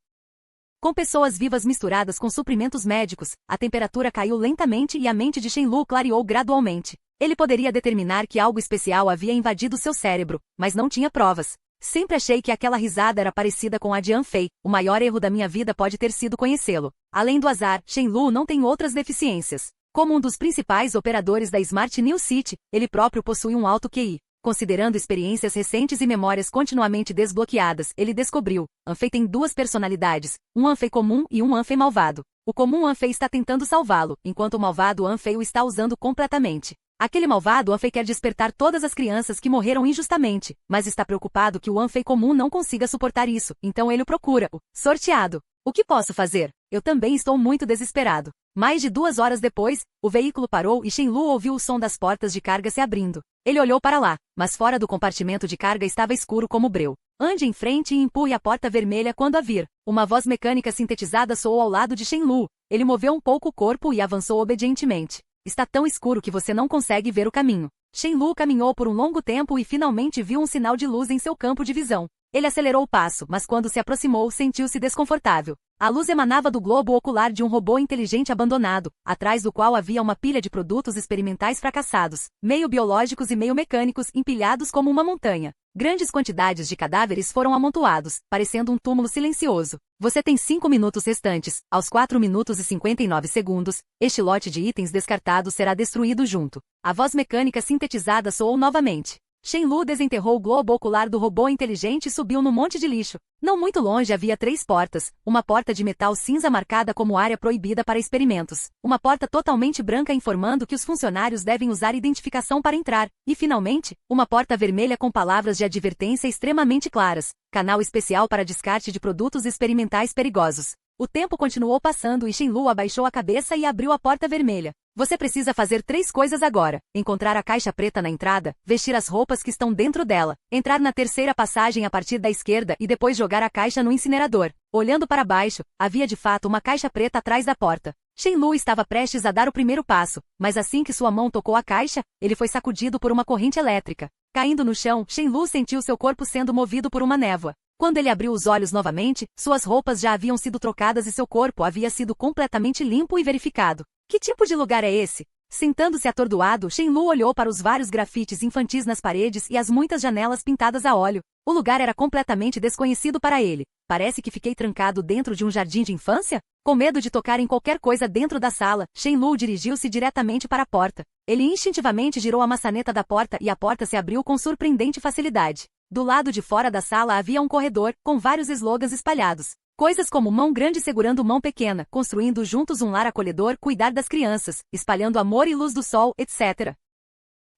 Com pessoas vivas misturadas com suprimentos médicos, a temperatura caiu lentamente e a mente de Shenlu clareou gradualmente. Ele poderia determinar que algo especial havia invadido seu cérebro, mas não tinha provas. Sempre achei que aquela risada era parecida com a de Anfei. O maior erro da minha vida pode ter sido conhecê-lo. Além do azar, Shenlu não tem outras deficiências. Como um dos principais operadores da Smart New City, ele próprio possui um alto QI. Considerando experiências recentes e memórias continuamente desbloqueadas, ele descobriu: Anfei tem duas personalidades, um Anfei comum e um Anfei malvado. O comum Anfei está tentando salvá-lo, enquanto o malvado Anfei o está usando completamente. Aquele malvado Anfei quer despertar todas as crianças que morreram injustamente, mas está preocupado que o Anfei comum não consiga suportar isso, então ele o procura, o sorteado. O que posso fazer? Eu também estou muito desesperado. Mais de 2 horas depois, o veículo parou e Shenlu ouviu o som das portas de carga se abrindo. Ele olhou para lá, mas fora do compartimento de carga estava escuro como breu. Ande em frente e empurre a porta vermelha quando a vir. Uma voz mecânica sintetizada soou ao lado de Shenlu. Ele moveu um pouco o corpo e avançou obedientemente. Está tão escuro que você não consegue ver o caminho. Shenlu caminhou por um longo tempo e finalmente viu um sinal de luz em seu campo de visão. Ele acelerou o passo, mas quando se aproximou, sentiu-se desconfortável. A luz emanava do globo ocular de um robô inteligente abandonado, atrás do qual havia uma pilha de produtos experimentais fracassados, meio biológicos e meio mecânicos, empilhados como uma montanha. Grandes quantidades de cadáveres foram amontoados, parecendo um túmulo silencioso. Você tem 5 minutos restantes. Aos 4 minutos e 59 segundos, este lote de itens descartados será destruído junto. A voz mecânica sintetizada soou novamente. Shenlu desenterrou o globo ocular do robô inteligente e subiu no monte de lixo. Não muito longe havia 3 portas, uma porta de metal cinza marcada como área proibida para experimentos, uma porta totalmente branca informando que os funcionários devem usar identificação para entrar, e finalmente, uma porta vermelha com palavras de advertência extremamente claras, canal especial para descarte de produtos experimentais perigosos. O tempo continuou passando e Shenlu abaixou a cabeça e abriu a porta vermelha. Você precisa fazer 3 coisas agora: encontrar a caixa preta na entrada, vestir as roupas que estão dentro dela, entrar na terceira passagem a partir da esquerda e depois jogar a caixa no incinerador. Olhando para baixo, havia de fato uma caixa preta atrás da porta. Shenlu estava prestes a dar o primeiro passo, mas assim que sua mão tocou a caixa, ele foi sacudido por uma corrente elétrica. Caindo no chão, Shenlu sentiu seu corpo sendo movido por uma névoa. Quando ele abriu os olhos novamente, suas roupas já haviam sido trocadas e seu corpo havia sido completamente limpo e verificado. Que tipo de lugar é esse? Sentando-se atordoado, Shenlu olhou para os vários grafites infantis nas paredes e as muitas janelas pintadas a óleo. O lugar era completamente desconhecido para ele. Parece que fiquei trancado dentro de um jardim de infância? Com medo de tocar em qualquer coisa dentro da sala, Shenlu dirigiu-se diretamente para a porta. Ele instintivamente girou a maçaneta da porta e a porta se abriu com surpreendente facilidade. Do lado de fora da sala havia um corredor, com vários slogans espalhados. Coisas como mão grande segurando mão pequena, construindo juntos um lar acolhedor, cuidar das crianças, espalhando amor e luz do sol, etc.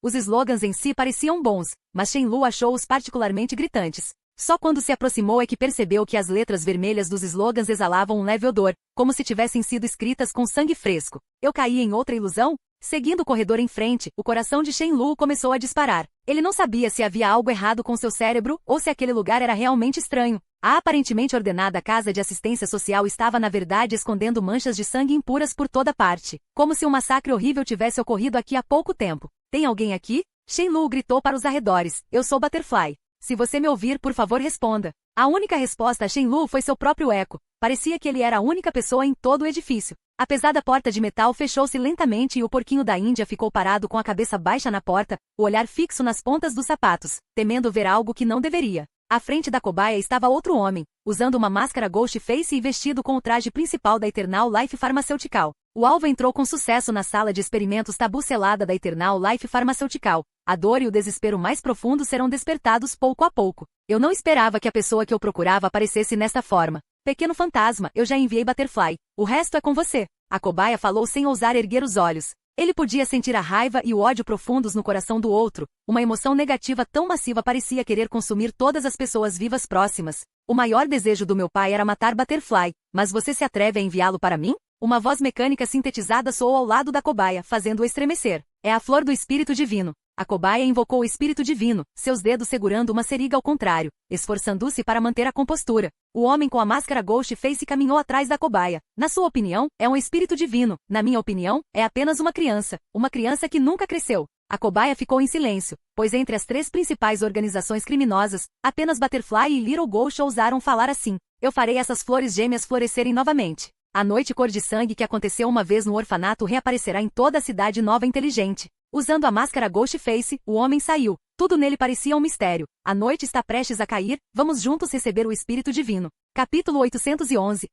Os slogans em si pareciam bons, mas Shenlu achou-os particularmente gritantes. Só quando se aproximou é que percebeu que as letras vermelhas dos slogans exalavam um leve odor, como se tivessem sido escritas com sangue fresco. Eu caí em outra ilusão? Seguindo o corredor em frente, o coração de Shenlu começou a disparar. Ele não sabia se havia algo errado com seu cérebro ou se aquele lugar era realmente estranho. A aparentemente ordenada casa de assistência social estava na verdade escondendo manchas de sangue impuras por toda parte, como se um massacre horrível tivesse ocorrido aqui há pouco tempo. Tem alguém aqui? Shenlu gritou para os arredores. Eu sou Butterfly. Se você me ouvir, por favor, responda. A única resposta a Shenlu foi seu próprio eco. Parecia que ele era a única pessoa em todo o edifício. A pesada porta de metal fechou-se lentamente e o porquinho da Índia ficou parado com a cabeça baixa na porta, o olhar fixo nas pontas dos sapatos, temendo ver algo que não deveria. À frente da cobaia estava outro homem, usando uma máscara Ghost Face e vestido com o traje principal da Eternal Life Pharmaceutical. O alvo entrou com sucesso na sala de experimentos tabu selada da Eternal Life Pharmaceutical. A dor e o desespero mais profundos serão despertados pouco a pouco. Eu não esperava que a pessoa que eu procurava aparecesse nesta forma. Pequeno fantasma, eu já enviei Butterfly. O resto é com você. A cobaia falou sem ousar erguer os olhos. Ele podia sentir a raiva e o ódio profundos no coração do outro. Uma emoção negativa tão massiva parecia querer consumir todas as pessoas vivas próximas. O maior desejo do meu pai era matar Butterfly, mas você se atreve a enviá-lo para mim? Uma voz mecânica sintetizada soou ao lado da cobaia, fazendo-o estremecer. É a flor do espírito divino. A cobaia invocou o espírito divino, seus dedos segurando uma seringa ao contrário, esforçando-se para manter a compostura. O homem com a máscara Ghost Face caminhou atrás da cobaia. Na sua opinião, é um espírito divino. Na minha opinião, é apenas uma criança que nunca cresceu. A cobaia ficou em silêncio, pois entre as 3 principais organizações criminosas, apenas Butterfly e Little Ghost ousaram falar assim. Eu farei essas flores gêmeas florescerem novamente. A noite cor de sangue que aconteceu uma vez no orfanato reaparecerá em toda a cidade nova inteligente. Usando a máscara Ghost Face, o homem saiu. Tudo nele parecia um mistério. A noite está prestes a cair, vamos juntos receber o Espírito Divino. Capítulo 811.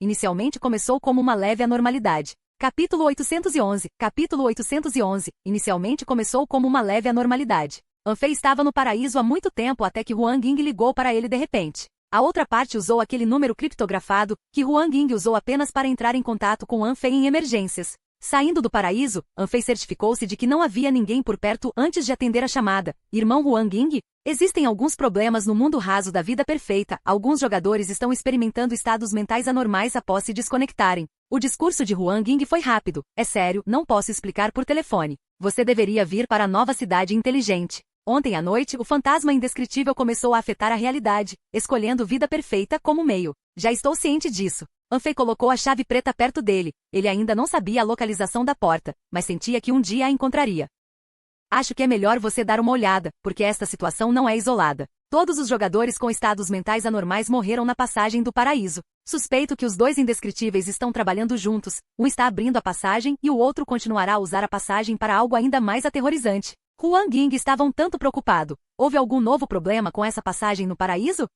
Inicialmente começou como uma leve anormalidade. Capítulo 811. Capítulo 811. Inicialmente começou como uma leve anormalidade. Anfei estava no paraíso há muito tempo até que Huang Ying ligou para ele de repente. A outra parte usou aquele número criptografado, que Huang Ying usou apenas para entrar em contato com Anfei em emergências. Saindo do paraíso, Anfei certificou-se de que não havia ninguém por perto antes de atender a chamada. Irmão Huang Ying? Existem alguns problemas no mundo raso da vida perfeita. Alguns jogadores estão experimentando estados mentais anormais após se desconectarem. O discurso de Huang Ying foi rápido. É sério, não posso explicar por telefone. Você deveria vir para a nova cidade inteligente. Ontem à noite, o fantasma indescritível começou a afetar a realidade, escolhendo vida perfeita como meio. Já estou ciente disso. Anfei colocou a chave preta perto dele. Ele ainda não sabia a localização da porta, mas sentia que um dia a encontraria. Acho que é melhor você dar uma olhada, porque esta situação não é isolada. Todos os jogadores com estados mentais anormais morreram na passagem do paraíso. Suspeito que os dois indescritíveis estão trabalhando juntos. Um está abrindo a passagem e o outro continuará a usar a passagem para algo ainda mais aterrorizante. Huang Ying estava um tanto preocupado. Houve algum novo problema com essa passagem no paraíso?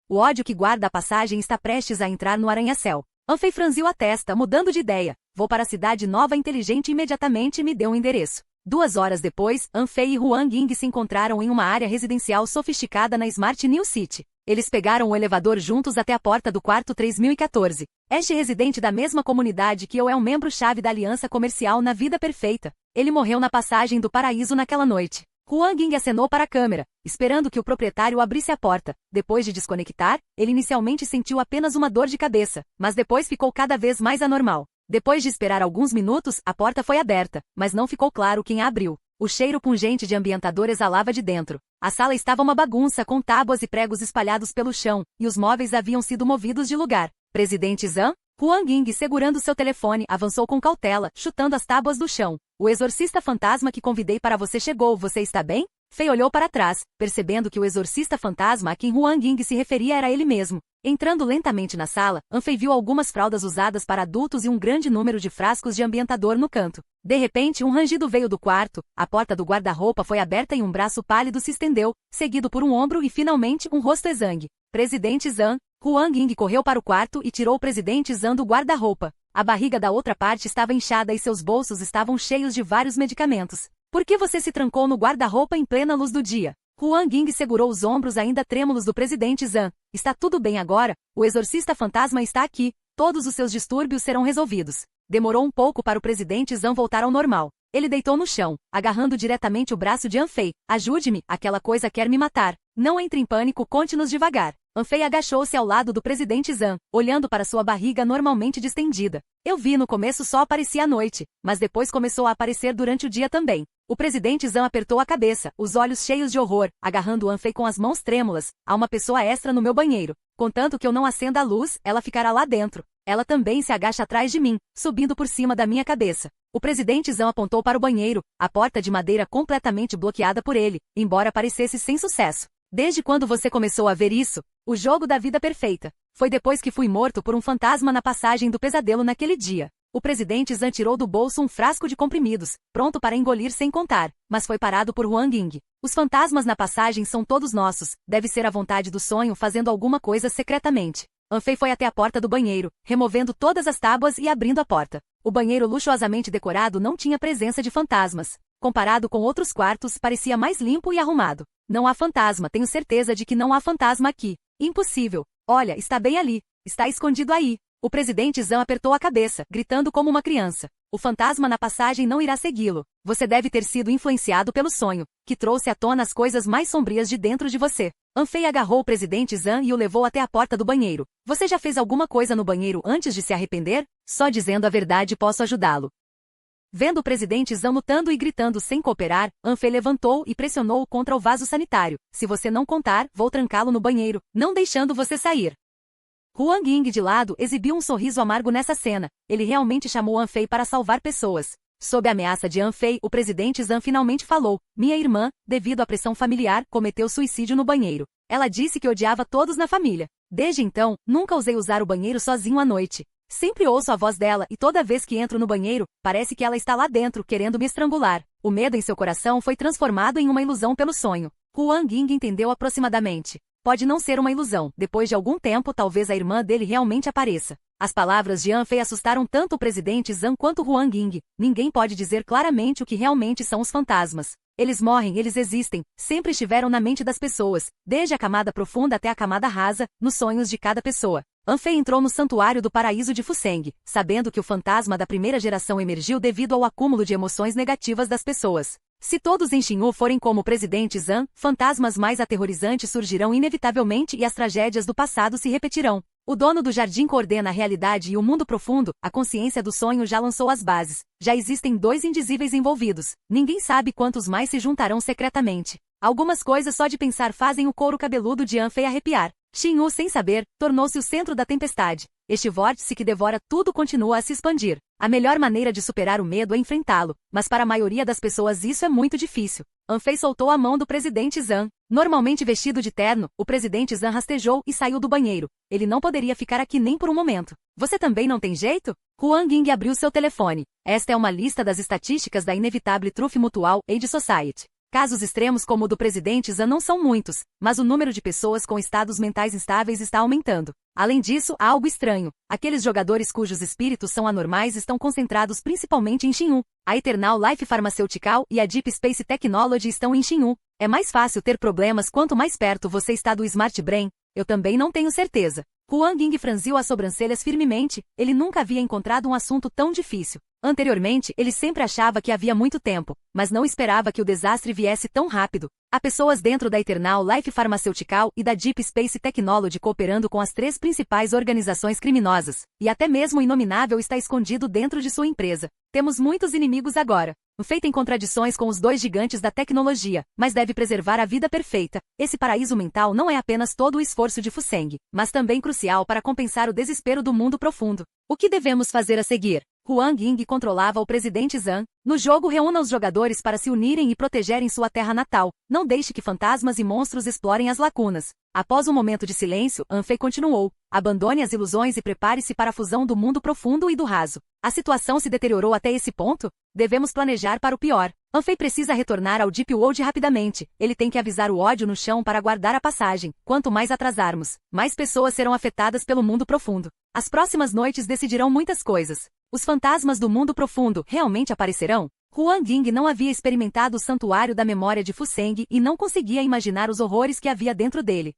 O ódio que guarda a passagem está prestes a entrar no arranha-céu. Anfei franziu a testa, mudando de ideia. Vou para a cidade nova inteligente imediatamente e me deu um endereço. 2 horas depois, Anfei e Huang Ying se encontraram em uma área residencial sofisticada na Smart New City. Eles pegaram o elevador juntos até a porta do quarto 3014. Este residente da mesma comunidade que eu é um membro-chave da aliança comercial na vida perfeita. Ele morreu na passagem do paraíso naquela noite. Huang Ying acenou para a câmera, esperando que o proprietário abrisse a porta. Depois de desconectar, ele inicialmente sentiu apenas uma dor de cabeça, mas depois ficou cada vez mais anormal. Depois de esperar alguns minutos, a porta foi aberta, mas não ficou claro quem a abriu. O cheiro pungente de ambientador exalava de dentro. A sala estava uma bagunça com tábuas e pregos espalhados pelo chão, e os móveis haviam sido movidos de lugar. Presidente Zhang? Huang Ying, segurando seu telefone, avançou com cautela, chutando as tábuas do chão. O exorcista fantasma que convidei para você chegou, você está bem? Fei olhou para trás, percebendo que o exorcista fantasma a quem Huang Ying se referia era ele mesmo. Entrando lentamente na sala, Anfei viu algumas fraldas usadas para adultos e um grande número de frascos de ambientador no canto. De repente, um rangido veio do quarto, a porta do guarda-roupa foi aberta e um braço pálido se estendeu, seguido por um ombro e finalmente um rosto exangue. Presidente Zhang. Huang Ying correu para o quarto e tirou o presidente Zhang do guarda-roupa. A barriga da outra parte estava inchada e seus bolsos estavam cheios de vários medicamentos. Por que você se trancou no guarda-roupa em plena luz do dia? Huang Ying segurou os ombros ainda trêmulos do presidente Zhang. Está tudo bem agora? O exorcista fantasma está aqui. Todos os seus distúrbios serão resolvidos. Demorou um pouco para o presidente Zhang voltar ao normal. Ele deitou no chão, agarrando diretamente o braço de Anfei. Ajude-me, aquela coisa quer me matar. Não entre em pânico, conte-nos devagar. Anfei agachou-se ao lado do presidente Zhang, olhando para sua barriga normalmente distendida. Eu vi no começo só aparecia à noite, mas depois começou a aparecer durante o dia também. O presidente Zhang apertou a cabeça, os olhos cheios de horror, agarrando Anfei com as mãos trêmulas. Há uma pessoa extra no meu banheiro. Contanto que eu não acenda a luz, ela ficará lá dentro. Ela também se agacha atrás de mim, subindo por cima da minha cabeça. O presidente Zhang apontou para o banheiro, a porta de madeira completamente bloqueada por ele, embora parecesse sem sucesso. Desde quando você começou a ver isso? O jogo da vida perfeita. Foi depois que fui morto por um fantasma na passagem do pesadelo naquele dia. O presidente Zhang tirou do bolso um frasco de comprimidos, pronto para engolir sem contar, mas foi parado por Huang Ying. Os fantasmas na passagem são todos nossos, deve ser a vontade do sonho fazendo alguma coisa secretamente. Anfei foi até a porta do banheiro, removendo todas as tábuas e abrindo a porta. O banheiro luxuosamente decorado não tinha presença de fantasmas. Comparado com outros quartos, parecia mais limpo e arrumado. Não há fantasma, tenho certeza de que não há fantasma aqui. Impossível. Olha, está bem ali. Está escondido aí. O presidente Zhang apertou a cabeça, gritando como uma criança. O fantasma na passagem não irá segui-lo. Você deve ter sido influenciado pelo sonho, que trouxe à tona as coisas mais sombrias de dentro de você. Anfei agarrou o presidente Zhang e o levou até a porta do banheiro. Você já fez alguma coisa no banheiro antes de se arrepender? Só dizendo a verdade posso ajudá-lo. Vendo o presidente Zhang lutando e gritando sem cooperar, Anfei levantou e pressionou-o contra o vaso sanitário. Se você não contar, vou trancá-lo no banheiro, não deixando você sair. Huang Ying de lado exibiu um sorriso amargo nessa cena. Ele realmente chamou Anfei para salvar pessoas. Sob a ameaça de Anfei, o presidente Zhang finalmente falou. Minha irmã, devido à pressão familiar, cometeu suicídio no banheiro. Ela disse que odiava todos na família. Desde então, nunca ousei usar o banheiro sozinho à noite. Sempre ouço a voz dela e toda vez que entro no banheiro, parece que ela está lá dentro querendo me estrangular. O medo em seu coração foi transformado em uma ilusão pelo sonho. Huang Ying entendeu aproximadamente. Pode não ser uma ilusão, depois de algum tempo talvez a irmã dele realmente apareça. As palavras de Anfei assustaram tanto o presidente Zhang quanto Huang Ying. Ninguém pode dizer claramente o que realmente são os fantasmas. Eles morrem, eles existem, sempre estiveram na mente das pessoas, desde a camada profunda até a camada rasa, nos sonhos de cada pessoa. Anfei entrou no santuário do paraíso de Fuseng, sabendo que o fantasma da primeira geração emergiu devido ao acúmulo de emoções negativas das pessoas. Se todos em Xinhu forem como o presidente Zhang, fantasmas mais aterrorizantes surgirão inevitavelmente e as tragédias do passado se repetirão. O dono do jardim coordena a realidade e o mundo profundo, a consciência do sonho já lançou as bases. Já existem 2 indizíveis envolvidos. Ninguém sabe quantos mais se juntarão secretamente. Algumas coisas só de pensar fazem o couro cabeludo de Anfei arrepiar. Xinhu, sem saber, tornou-se o centro da tempestade. Este vórtice que devora tudo continua a se expandir. A melhor maneira de superar o medo é enfrentá-lo, mas para a maioria das pessoas isso é muito difícil. Anfei soltou a mão do presidente Zhang. Normalmente vestido de terno, o presidente Zhang rastejou e saiu do banheiro. Ele não poderia ficar aqui nem por um momento. Você também não tem jeito? Huang Ying abriu seu telefone. Esta é uma lista das estatísticas da inevitável Trufe Mutual Aid Society. Casos extremos como o do presidente Zhang não são muitos, mas o número de pessoas com estados mentais instáveis está aumentando. Além disso, há algo estranho. Aqueles jogadores cujos espíritos são anormais estão concentrados principalmente em Xinhu. A Eternal Life Pharmaceutical e a Deep Space Technology estão em Xinhu. É mais fácil ter problemas quanto mais perto você está do Smart Brain. Eu também não tenho certeza. Huang Ying franziu as sobrancelhas firmemente. Ele nunca havia encontrado um assunto tão difícil. Anteriormente, ele sempre achava que havia muito tempo, mas não esperava que o desastre viesse tão rápido. Há pessoas dentro da Eternal Life Pharmaceutical e da Deep Space Technology cooperando com as 3 principais organizações criminosas, e até mesmo o Inominável está escondido dentro de sua empresa. Temos muitos inimigos agora. Feito em contradições com os 2 gigantes da tecnologia, mas deve preservar a vida perfeita. Esse paraíso mental não é apenas todo o esforço de Fuseng, mas também crucial para compensar o desespero do mundo profundo. O que devemos fazer a seguir? Huang Ying controlava o presidente Zhang. No jogo, reúna os jogadores para se unirem e protegerem sua terra natal. Não deixe que fantasmas e monstros explorem as lacunas. Após um momento de silêncio, Anfei continuou. Abandone as ilusões e prepare-se para a fusão do mundo profundo e do raso. A situação se deteriorou até esse ponto? Devemos planejar para o pior. Anfei precisa retornar ao Deep World rapidamente. Ele tem que avisar o ódio no chão para guardar a passagem. Quanto mais atrasarmos, mais pessoas serão afetadas pelo mundo profundo. As próximas noites decidirão muitas coisas. Os fantasmas do mundo profundo realmente aparecerão? Huang Ying não havia experimentado o santuário da memória de Fuseng e não conseguia imaginar os horrores que havia dentro dele.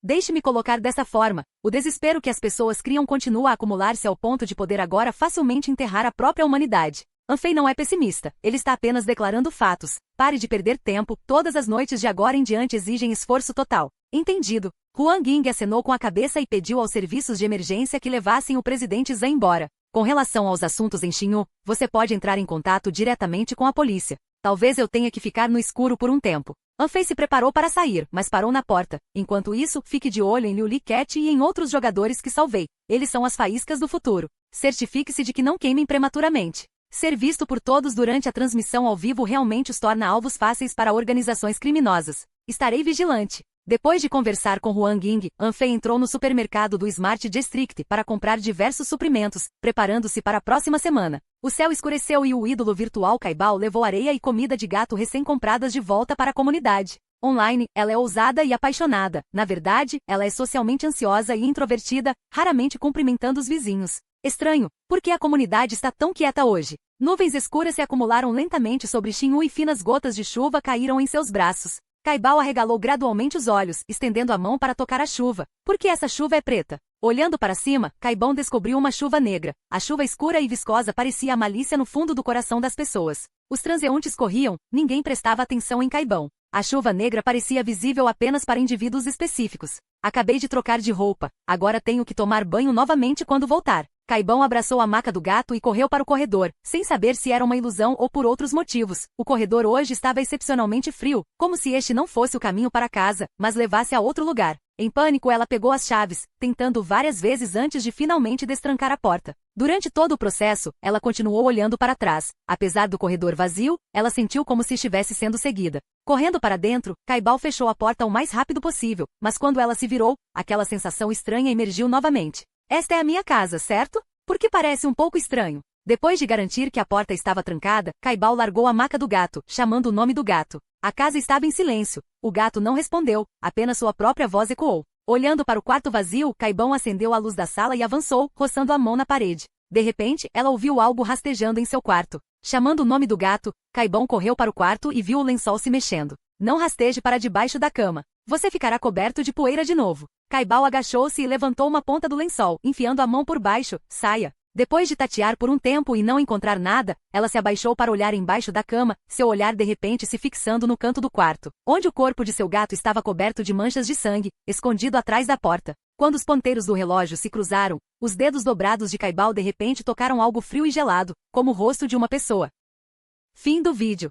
Deixe-me colocar dessa forma, o desespero que as pessoas criam continua a acumular-se ao ponto de poder agora facilmente enterrar a própria humanidade. Anfei não é pessimista, ele está apenas declarando fatos. Pare de perder tempo, todas as noites de agora em diante exigem esforço total. Entendido. Huang Ying acenou com a cabeça e pediu aos serviços de emergência que levassem o presidente Zhang embora. Com relação aos assuntos em Xinhu, você pode entrar em contato diretamente com a polícia. Talvez eu tenha que ficar no escuro por um tempo. Anfei se preparou para sair, mas parou na porta. Enquanto isso, fique de olho em Liu Li Cat e em outros jogadores que salvei. Eles são as faíscas do futuro. Certifique-se de que não queimem prematuramente. Ser visto por todos durante a transmissão ao vivo realmente os torna alvos fáceis para organizações criminosas. Estarei vigilante. Depois de conversar com Huang Ying, Anfei entrou no supermercado do Smart District para comprar diversos suprimentos, preparando-se para a próxima semana. O céu escureceu e o ídolo virtual Caibao levou areia e comida de gato recém-compradas de volta para a comunidade. Online, ela é ousada e apaixonada. Na verdade, ela é socialmente ansiosa e introvertida, raramente cumprimentando os vizinhos. Estranho, por que a comunidade está tão quieta hoje? Nuvens escuras se acumularam lentamente sobre Xinhu e finas gotas de chuva caíram em seus braços. Caibao arregalou gradualmente os olhos, estendendo a mão para tocar a chuva. Por que essa chuva é preta? Olhando para cima, Caibão descobriu uma chuva negra. A chuva escura e viscosa parecia a malícia no fundo do coração das pessoas. Os transeuntes corriam, ninguém prestava atenção em Caibão. A chuva negra parecia visível apenas para indivíduos específicos. Acabei de trocar de roupa, agora tenho que tomar banho novamente quando voltar. Caibão abraçou a maca do gato e correu para o corredor, sem saber se era uma ilusão ou por outros motivos. O corredor hoje estava excepcionalmente frio, como se este não fosse o caminho para casa, mas levasse a outro lugar. Em pânico, ela pegou as chaves, tentando várias vezes antes de finalmente destrancar a porta. Durante todo o processo, ela continuou olhando para trás. Apesar do corredor vazio, ela sentiu como se estivesse sendo seguida. Correndo para dentro, Caibao fechou a porta o mais rápido possível, mas quando ela se virou, aquela sensação estranha emergiu novamente. Esta é a minha casa, certo? Porque parece um pouco estranho. Depois de garantir que a porta estava trancada, Caibao largou a maca do gato, chamando o nome do gato. A casa estava em silêncio. O gato não respondeu, apenas sua própria voz ecoou. Olhando para o quarto vazio, Caibão acendeu a luz da sala e avançou, roçando a mão na parede. De repente, ela ouviu algo rastejando em seu quarto. Chamando o nome do gato, Caibão correu para o quarto e viu o lençol se mexendo. Não rasteje para debaixo da cama. Você ficará coberto de poeira de novo. Caibão agachou-se e levantou uma ponta do lençol, enfiando a mão por baixo. Saia. Depois de tatear por um tempo e não encontrar nada, ela se abaixou para olhar embaixo da cama, seu olhar de repente se fixando no canto do quarto, onde o corpo de seu gato estava coberto de manchas de sangue, escondido atrás da porta. Quando os ponteiros do relógio se cruzaram, os dedos dobrados de Caibão de repente tocaram algo frio e gelado, como o rosto de uma pessoa. Fim do vídeo.